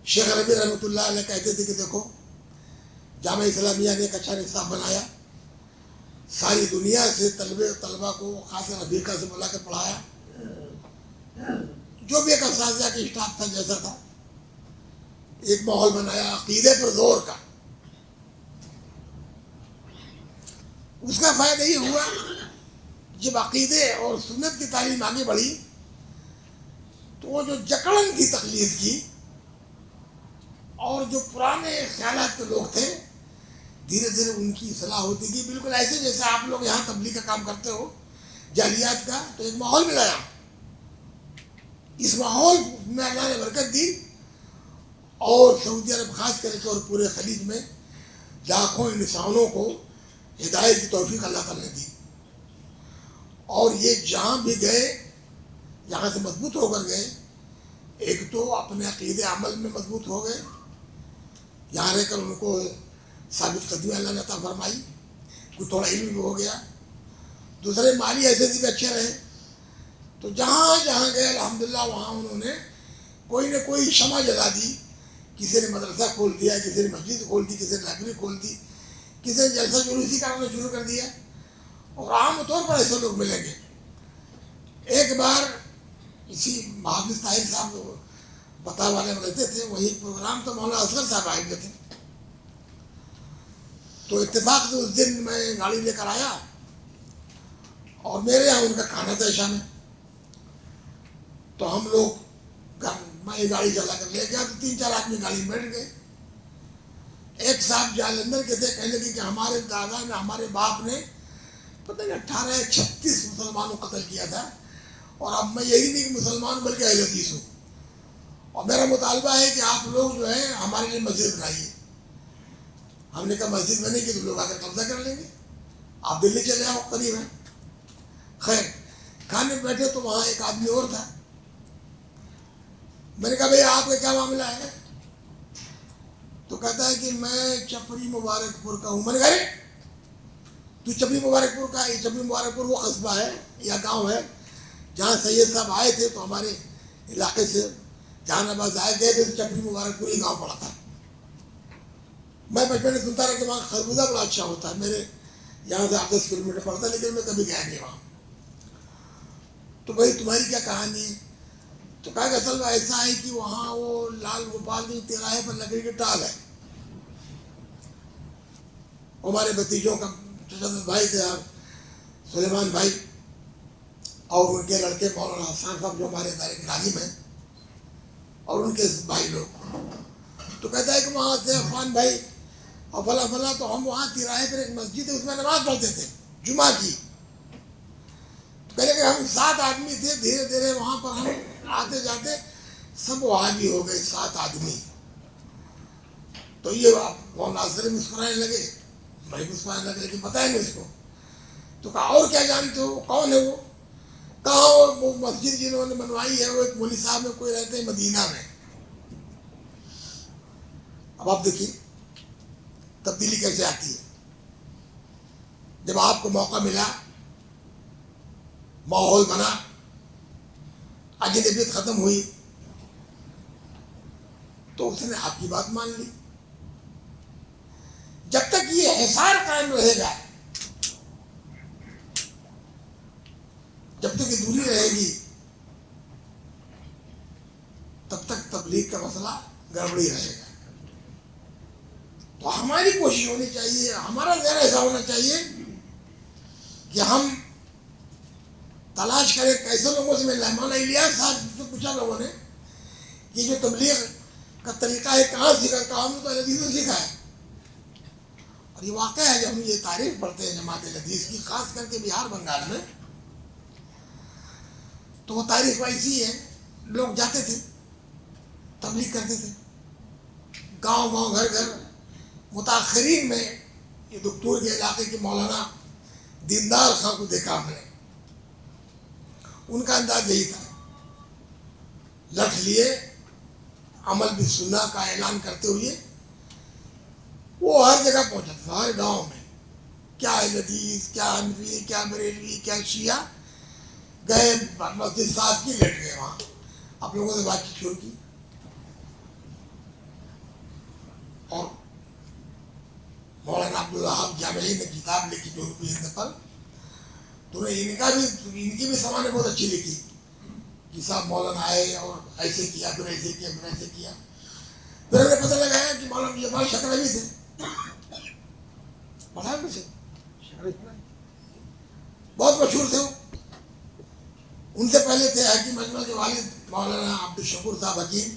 Speaker 2: شیخ ربیع رحمۃ اللہ علیہ کہتے تھے کہ دیکھو جامعہ اسلامیہ نے ایک اچھا نصاب بنایا، ساری دنیا سے طلباء کو خاص کر افریقہ سے بلا کر پڑھایا، جو بھی ایک اساتذہ کا اسٹاف تھا جیسا تھا، ایک ماحول بنایا عقیدے پر زور کا۔ اس کا فائدہ یہ ہوا جب عقیدے اور سنت کی تعلیم آگے بڑھی تو وہ جو جکڑن کی تقلید کی اور جو پرانے خیالات کے لوگ تھے دھیرے دھیرے ان کی اصلاح ہوتی گئی، بالکل ایسے جیسے آپ لوگ یہاں تبلیغ کا کام کرتے ہو جعلیات کا، تو ایک ماحول ملایا، اس ماحول میں اللہ نے برکت دی اور سعودی عرب خاص کر کے اور پورے خلیج میں لاکھوں انسانوں کو ہدایت کی توفیق اللہ تعالیٰ نے دی، اور یہ جہاں بھی گئے یہاں سے مضبوط ہو کر گئے، ایک تو اپنے عقیدے عمل میں مضبوط ہو گئے، یہاں رہ کر ان کو ثابت قدمی اللہ نے عطا فرمائی، کوئی تھوڑا علم بھی ہو گیا، دوسرے مالی حیثیت بھی اچھے رہے، تو جہاں جہاں گئے الحمدللہ وہاں انہوں نے کوئی نہ کوئی شمع جلا دی، کسی نے مدرسہ کھول دیا، کسی نے مسجد کھول دی، کسی نے لائبریری کھول دی، کسی نے جلسہ جلوسی کرانا شروع کر دیا، اور عام طور پر ایسے لوگ ملیں گے۔ ایک بار اسی محافظ طاہر صاحب بتا والے میں رہتے تھے، وہی پروگرام تو مولانا اصغر صاحب آئے ہوئے تھے، تو اتفاق سے اس دن میں گاڑی لے کر آیا اور میرے یہاں ان کا کھانا تھا عشاء میں، تو ہم لوگ میں یہ گاڑی چلا کر لے گیا تو 3-4 آدمی گاڑی میں بیٹھ گئے۔ ایک صاحب جالندھر کے تھے، کہنے لگے کہ ہمارے دادا نے ہمارے باپ نے پتہ نہیں 18 یا 36 مسلمانوں کو قتل کیا تھا، اور اب میں یہی نہیں کہ مسلمان بلکہ اہل حدیث ہوں، اور میرا مطالبہ ہے کہ آپ لوگ جو ہے ہمارے لیے مسجد بنائیے۔ ہم نے کہا مسجد بنے گی تو لوگ آ کر قبضہ کر لیں گے، آپ دلی چلے آؤ قریب ہے۔ خیر کھانے بیٹھے تو وہاں ایک آدمی اور تھا، میں نے کہا بھئی آپ کا کیا معاملہ ہے؟ تو کہتا ہے کہ میں چپری مبارک پور کا ہوں۔ میں نے کہا تو چپری مبارک پور کا ہے؟ چپری مبارک پور وہ قصبہ ہے یا گاؤں ہے جہاں سید صاحب آئے تھے تو ہمارے علاقے سے جہان آباد آئے گئے تھے، تو چپری مبارک پور ہی گاؤں پڑا تھا۔ میں بچپن میں سنتا رہا کہ وہاں خربوزہ بڑا اچھا ہوتا ہے، میرے یہاں سے 8-10 کلومیٹر پڑتا ہے، لیکن میں کبھی گیا نہیں وہاں۔ تو بھائی تمہاری کیا کہانی ہے؟ تو کہا کہ اصل میں ایسا ہے کہ وہاں وہ لال گوپال کے تراہے پر لکڑی کی ٹال ہے، ہمارے بھتیجوں کا تشدد بھائی تھے سلیمان بھائی، اور ان کے لڑکے مولانا حسان صاحب جو ہمارے ادارے کے ناظم ہیں، اور ان کے بھائی لوگ۔ تو کہتا ہے کہ وہاں سے عفان بھائی اور فلاں فلاں، تو ہم وہاں تراہے پر ایک مسجد ہے اس میں نماز پڑھتے تھے جمعہ کی۔ تو کہتے کہ ہم 7 آدمی تھے، دھیرے دھیرے وہاں پر ہم آتے جاتے سب وہابی ہو گئے 7 آدمی۔ تو یہ مولانا اصغر مسکرانے لگے، بھائی مسکرانے لگے، لیکن بتایا نہیں اس کو۔ تو کہا اور کیا جانتے ہو، کون ہے وہ؟ کہا وہ مسجد جنہوں نے بنوائی ہے وہ ایک مولوی صاحب میں کوئی رہتے ہیں مدینہ میں۔ اب آپ دیکھیے تبدیلی کیسے آتی ہے، جب آپ کو موقع ملا، ماحول بنا، اجنبیت ختم ہوئی، تو اس نے آپ کی بات مان لی۔ جب تک یہ حصار قائم رہے گا، جب تک یہ دوری رہے گی، تب تک تبلیغ کا مسئلہ گڑبڑی رہے گا۔ تو ہماری کوشش ہونی چاہیے، ہمارا ذہن ایسا ہونا چاہیے کہ ہم تلاش کریں کیسے لوگوں سے ملنا ہے۔ مولانا الیاس صاحب سے پوچھا لوگوں نے کہ جو تبلیغ کا طریقہ ہے کہاں سیکھا؟ کہا ہم نے تو اہل حدیث سے سیکھا ہے۔ اور یہ واقعہ ہے، جب ہم یہ تعریف پڑھتے ہیں جماعت اہل حدیث کی، خاص کر کے بہار بنگال میں، تو وہ تعریف ایسی ہے، لوگ جاتے تھے تبلیغ کرتے تھے گاؤں گاؤں گھر گھر۔ متاخرین میں یہ دکتور کے علاقے کے مولانا دیندار خان کو دیکھا ہم نے، ان کا انداز یہی تھا، لٹھ لیے عمل بھی سننا کا اعلان کرتے ہوئے وہ ہر جگہ پہنچا تھا، ہر گاؤں میں، کیا لذیذ، کیا انفی، کیا بریلوی، کیا شیعہ، گئے مسجد صاحب کی، لیٹ گئے وہاں، آپ لوگوں سے بات چیت شروع کی، اور مولانا عبدالوہاب جامعی نے کتاب لکھی جنوبی ہند پر، تو نے ان کی بھی سمانے بہت اچھی لکھی کہ صاحب مولانا آئے اور ایسے کیا، پھر ایسے کیا، پھر ایسے کیا، پھر ہمیں پتہ لگایا کہ مولانا جمال شکروی تھے، پڑھا ہے مجھے بہت مشہور تھے وہ، ان سے پہلے تھے حکیم اجمل کے والد مولانا عبدالشکور صاحب حکیم،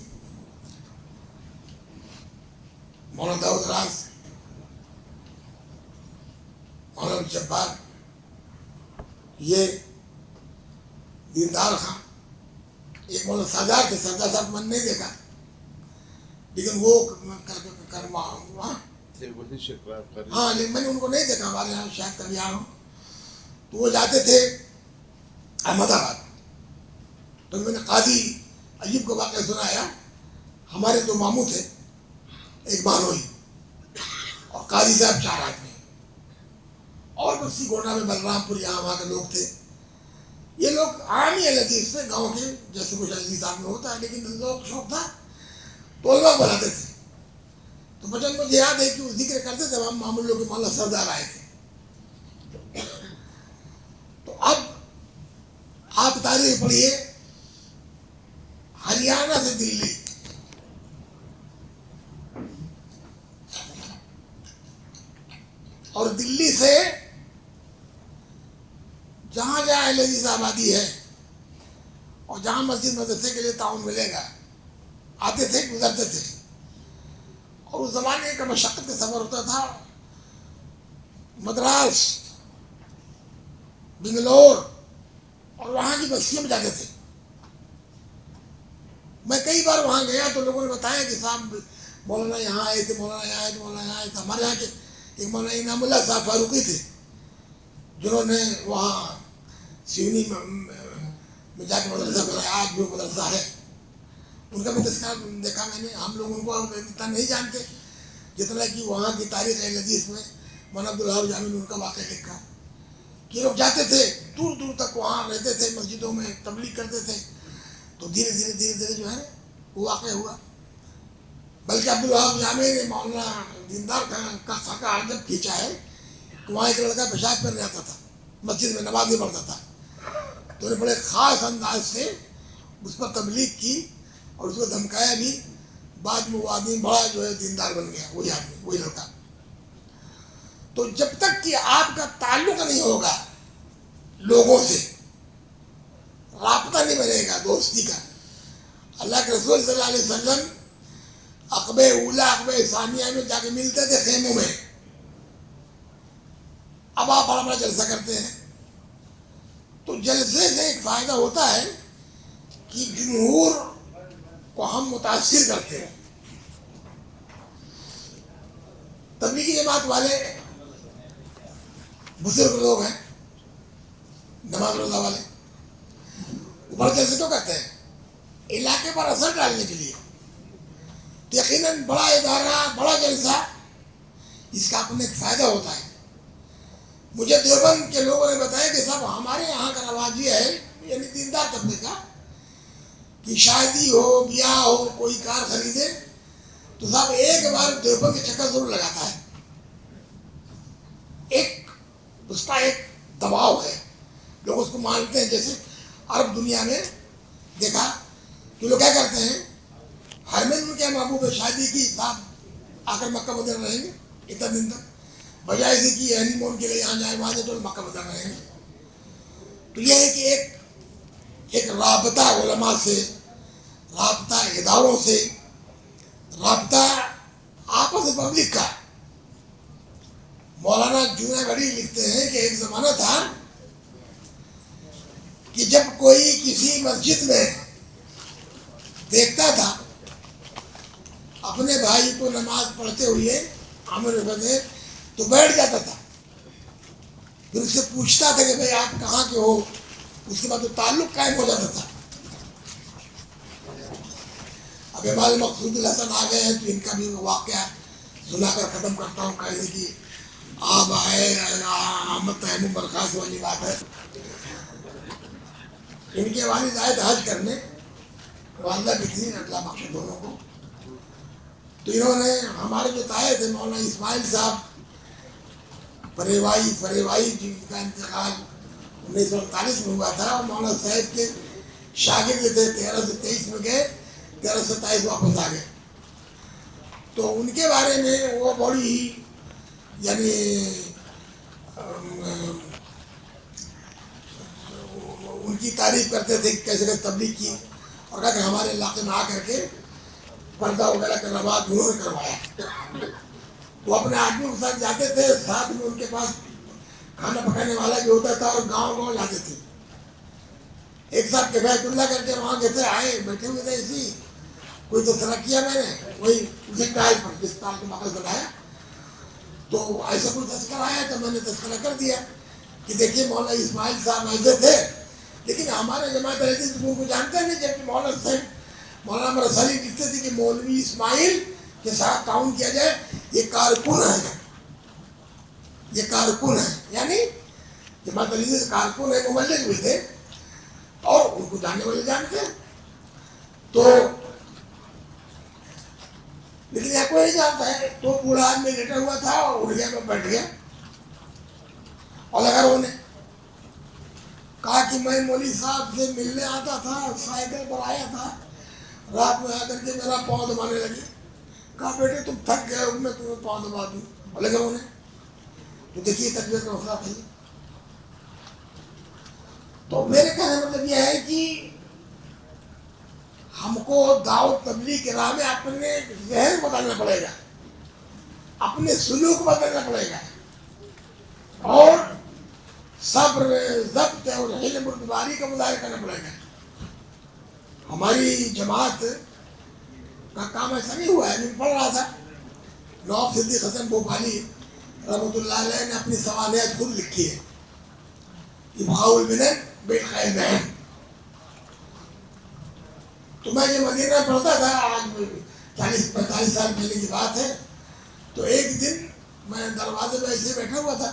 Speaker 2: مولانا داؤد راز، مولانا جبار، یہ دیندار خان، ایک مولانا سردار تھے، سردار صاحب کو میں نے نہیں دیکھا، لیکن وہ ہاں، لیکن میں نے ان کو نہیں دیکھا، ہمارے یہاں شاید کبھی آیا ہوں، تو وہ جاتے تھے احمد آباد، تو میں نے قاضی ایوب کو واقعہ سنایا، ہمارے دو ماموں تھے، ایک بانوئی اور قاضی صاحب 4 آدمی، اور بسی گوڑا میں بلرام پور یہاں وہاں کے لوگ تھے، یہ لوگ عام ہی لذیذ تھے گاؤں کے، جیسے کچھ لذیذ آدمی ہوتا ہے، لیکن لوگ شوق تھا تو علماء بناتے تھے، تو بچن مجھے یاد ہے کہ وہ ذکر کرتے تھے ہم معمول لوگ کے مولانا سردار آئے تھے، تو اب آپ تاریخ پڑھیے، ہریانہ سے دلی، اور دلی سے جہاں جہاں لذیذ آبادی ہے اور جہاں مسجد مدرسے کے لیے تعاون ملے گا، آتے تھے، گزرتے تھے، اور اس زمانے کا مشقت کا سفر ہوتا تھا، مدراس، بنگلور اور وہاں کی بستیوں میں جاتے تھے، میں کئی بار وہاں گیا تو لوگوں نے بتایا کہ صاحب مولانا یہاں آئے تھے، مولانا یہاں آئے تھے، مولانا یہاں آئے تھے، ہمارے یہاں کے ایک مولانا انعام اللہ صاحب فاروقی تھے، جنہوں نے وہاں سیونی میں جا کے مدرسہ بنایا، آج بھی وہ مدرسہ ہے، ان کا بھی تذکرہ دیکھا میں نے، ہم لوگ ان کو اتنا نہیں جانتے جتنا کہ وہاں کی تاریخ لذیذ میں مولانا عبدالوہاب جامعی نے ان کا واقعہ لکھا، کہ لوگ جاتے تھے دور دور تک، وہاں رہتے تھے، مسجدوں میں تبلیغ کرتے تھے، تو دھیرے دھیرے دھیرے دھیرے جو ہے وہ واقع ہوا، بلکہ عبدالوہاب جامعی نے مولانا دیندار کا خاکہ جب کھینچا ہے تو وہاں ایک لڑکا پیشاب کرنے آتا تھا، مسجد میں نماز نہیں پڑھتا تھا، تو انہیں بڑے خاص انداز سے اس پر تبلیغ کی اور اس کو دھمکایا بھی، بعد میں وہ آدمی بڑا جو ہے دیندار بن گیا، وہی آدمی، وہی لڑکا۔ تو جب تک کہ آپ کا تعلق نہیں ہوگا لوگوں سے، رابطہ نہیں بنے گا دوستی کا، اللہ کے رسول صلی اللہ علیہ وسلم عقبہ اولا عقبہ ثانیہ میں جا کے ملتے تھے خیموں میں، اب آپ بڑا بڑا جلسہ کرتے ہیں، تو جلسے سے ایک فائدہ ہوتا ہے کہ جمہور کو ہم متاثر کرتے ہیں، تبلیغی جماعت والے بزرگ لوگ ہیں، نماز روزہ والے، وہ بڑے جلسے کیوں کرتے ہیں؟ علاقے پر اثر ڈالنے کے لیے، یقیناً بڑا ادارہ، بڑا جلسہ، اس کا اپنا ایک فائدہ ہوتا ہے۔ مجھے دیوبند کے لوگوں نے بتایا کہ صاحب ہمارے یہاں کا رواج یہ ہے، یعنی دیندار طبقے کا، کہ شادی ہو، بیاہ ہو، کوئی کار خریدے تو صاحب ایک بار دیوبند کے چکر ضرور لگاتا ہے، ایک اس کا ایک دباؤ ہے، لوگ اس کو مانتے ہیں، جیسے عرب دنیا میں دیکھا کہ لوگ کیا کرتے ہیں، ہر میں ان کے محبوب شادی کی صاحب آ کر مکہ مدینہ رہیں گے اتنا دن تک، بجائے سے کہ ہنی مون کے لیے یہاں جائیں وہاں جائیں تو مکہ مدینہ رہیں گے، تو یہ ہے کہ ایک رابطہ علماء سے، رابطہ اداروں سے، رابطہ آپس پبلک کا۔ مولانا جوناگڑھی لکھتے ہیں کہ ایک زمانہ تھا کہ جب کوئی کسی مسجد میں دیکھتا تھا اپنے بھائی کو نماز پڑھتے ہوئے عامر بدر تو بیٹھ جاتا تھا، پھر اس سے پوچھتا تھا کہ بھائی آپ کہاں کے ہو، اس کے بعد تو تعلق قائم ہو جاتا تھا۔ اب امام مقصود الحسن آ گئے ہیں تو ان کا بھی واقعہ سنا کر ختم کرتا ہوں قاعدے کی آب آئے آمد تیمم برخاست والی بات ہے. ان کے والد آئے تھے حج کرنے، والدہ بھی تھی، اللہ بخش دونوں کو. تو انہوں نے ہمارے جو تائے تھے مولانا اسماعیل صاحب فریوائی جن کا انتقال 1948 میں ہوا تھا، اور مولانا صاحب کے شاگرد تھے. 13 سے 23 میں گئے، 13 سے 27 واپس آ گئے. تو ان کے بارے میں وہ بڑی ہی یعنی ان کی تعریف کرتے تھے کہ کیسے کیسے تبلیغ کی، اور کہا کہ ہمارے علاقے میں آ کر کے پردہ وغیرہ کا رواج انہوں نے کروایا. وہ اپنے آدمیوں کے ساتھ جاتے تھے، ساتھ میں ان کے پاس کھانا پکانے والا بھی ہوتا تھا، اور گاؤں گاؤں جاتے تھے. ایک صاحب کے بیت اللہ کر کے وہاں گئے تھے، آئے بیٹھے ہوئے تھے اسی کوئی تذکرہ کیا میں نے وہی اسی ٹائل پر جس ٹائل کے مقصد بنایا. تو ایسا کوئی تذکرہ آیا تو میں نے تذکرہ کر دیا کہ دیکھیے مولانا اسماعیل صاحب ایسے تھے، لیکن ہمارے جماعت اہل کو جانتے نہیں. جبکہ مولانا صاحب مولانا مرسلی لکھتے تھے کہ مولوی اسماعیل کے ساتھ تعاون کیا جائے، یہ کارکن ہے، یہ کارکن ہے، یعنی جماعت اہل کارکن ہے، مبلغ بھی تھے اور ان کو جاننے والے جانتے ہیں. تو لیکن یہ کوئی نہیں جانتا ہے. تو بوڑھا آدمی لیٹا ہوا تھا اور اٹھ گیا، میں بیٹھ گیا اور لگا رونے. کہا کہ میں مولوی صاحب سے ملنے آتا تھا، سائیکل پر آیا تھا، رات میں آ کر کے میرا پاؤں دبانے لگے. کہا بیٹے تم تھک گئے ہو، میں تمہیں پاؤں دبا دوں، اور لگے رونے. تو دیکھیے تقویت کا مسئلہ تھا. تو میرے کہنے کا مطلب یہ ہے کہ ہم کو دعوت تبلیغ کے راہ میں اپنے ذہن بدلنا پڑے گا، اپنے سلوک بدلنا پڑے گا، اور صبر ضبط اور حلم بردباری کا مظاہرہ کرنا پڑے گا. ہماری جماعت کا کام ایسا نہیں ہوا ہے. میں پڑھ رہا تھا نواب صدیق حسن بھوپالی رحمۃ اللہ علیہ نے اپنی سوانحیت خود لکھی ہے، ابقاء المنن بالقائل بہن. تو میں یہ مدینہ پڑھتا تھا، آج 40-45 سال پہلے کی بات ہے. تو ایک دن میں دروازے پہ ایسے بیٹھا ہوا تھا،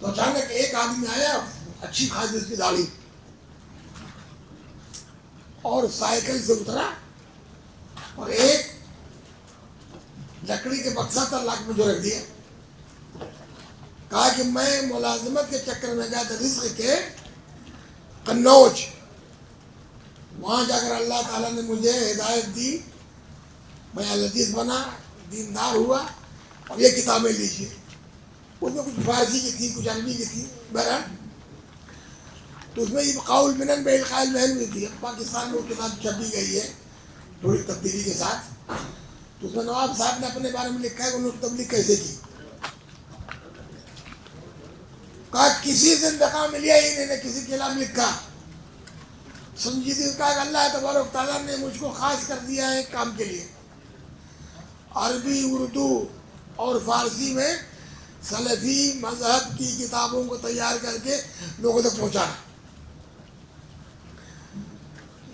Speaker 2: تو اچانک ایک آدمی آیا، اچھی خاصی اس کی داڑھی، اور سائیکل سے اترا اور ایک لکڑی کے بکسا تھا لاکھ میں جو رکھ دیا. کہا کہ میں ملازمت کے چکر میں گیا تھا رزق کے قنوج، وہاں جا کر اللہ تعالیٰ نے مجھے ہدایت دی، میں لذیذ بنا، دیندار ہوا، اور یہ کتابیں لیجیے. اس میں کچھ فارسی کی تھی، کچھ عربی کی تھی، بہرحال. تو اس میں ابقاء المنن بالقائل بہن بھی تھی. پاکستان میں وہ کتاب چھپی گئی ہے تھوڑی تبدیلی کے ساتھ. تو اس میں نواب صاحب نے اپنے بارے میں لکھا ہے کہ انہوں نے تبلیغ کیسے کی. کہا کسی سے انتقام لیا ہی نہیں نے کسی کے خلاف لکھا. سنجیدگی کا کہ اللہ تبارک تعالیٰ نے مجھ کو خاص کر دیا ہے ایک کام کے لیے، عربی، اردو اور فارسی میں سلفی مذہب کی کتابوں کو تیار کر کے لوگوں تک پہنچانا.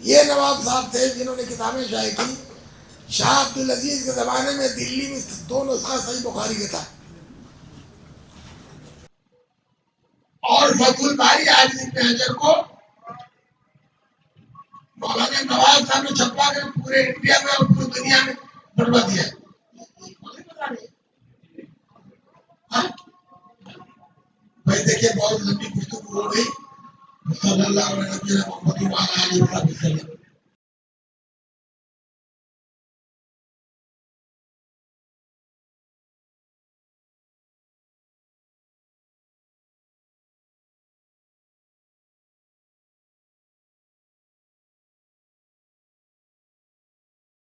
Speaker 2: یہ نواب صاحب تھے جنہوں نے کتابیں شائع کی. شاہ عبدالعزیز کے زمانے میں دلی میں 2 نسخہ صحیح بخاری کے تھا، اور فتح الباری حافظ ابن حجر کو مولانا نواب صاحب نے چھپا کر پورے انڈیا میں اور پوری دنیا میں بڑھوا دیا. بھائی دیکھیے بہت لمبی گفتگو ہو گئی. صلی اللہ علیہ وسلم.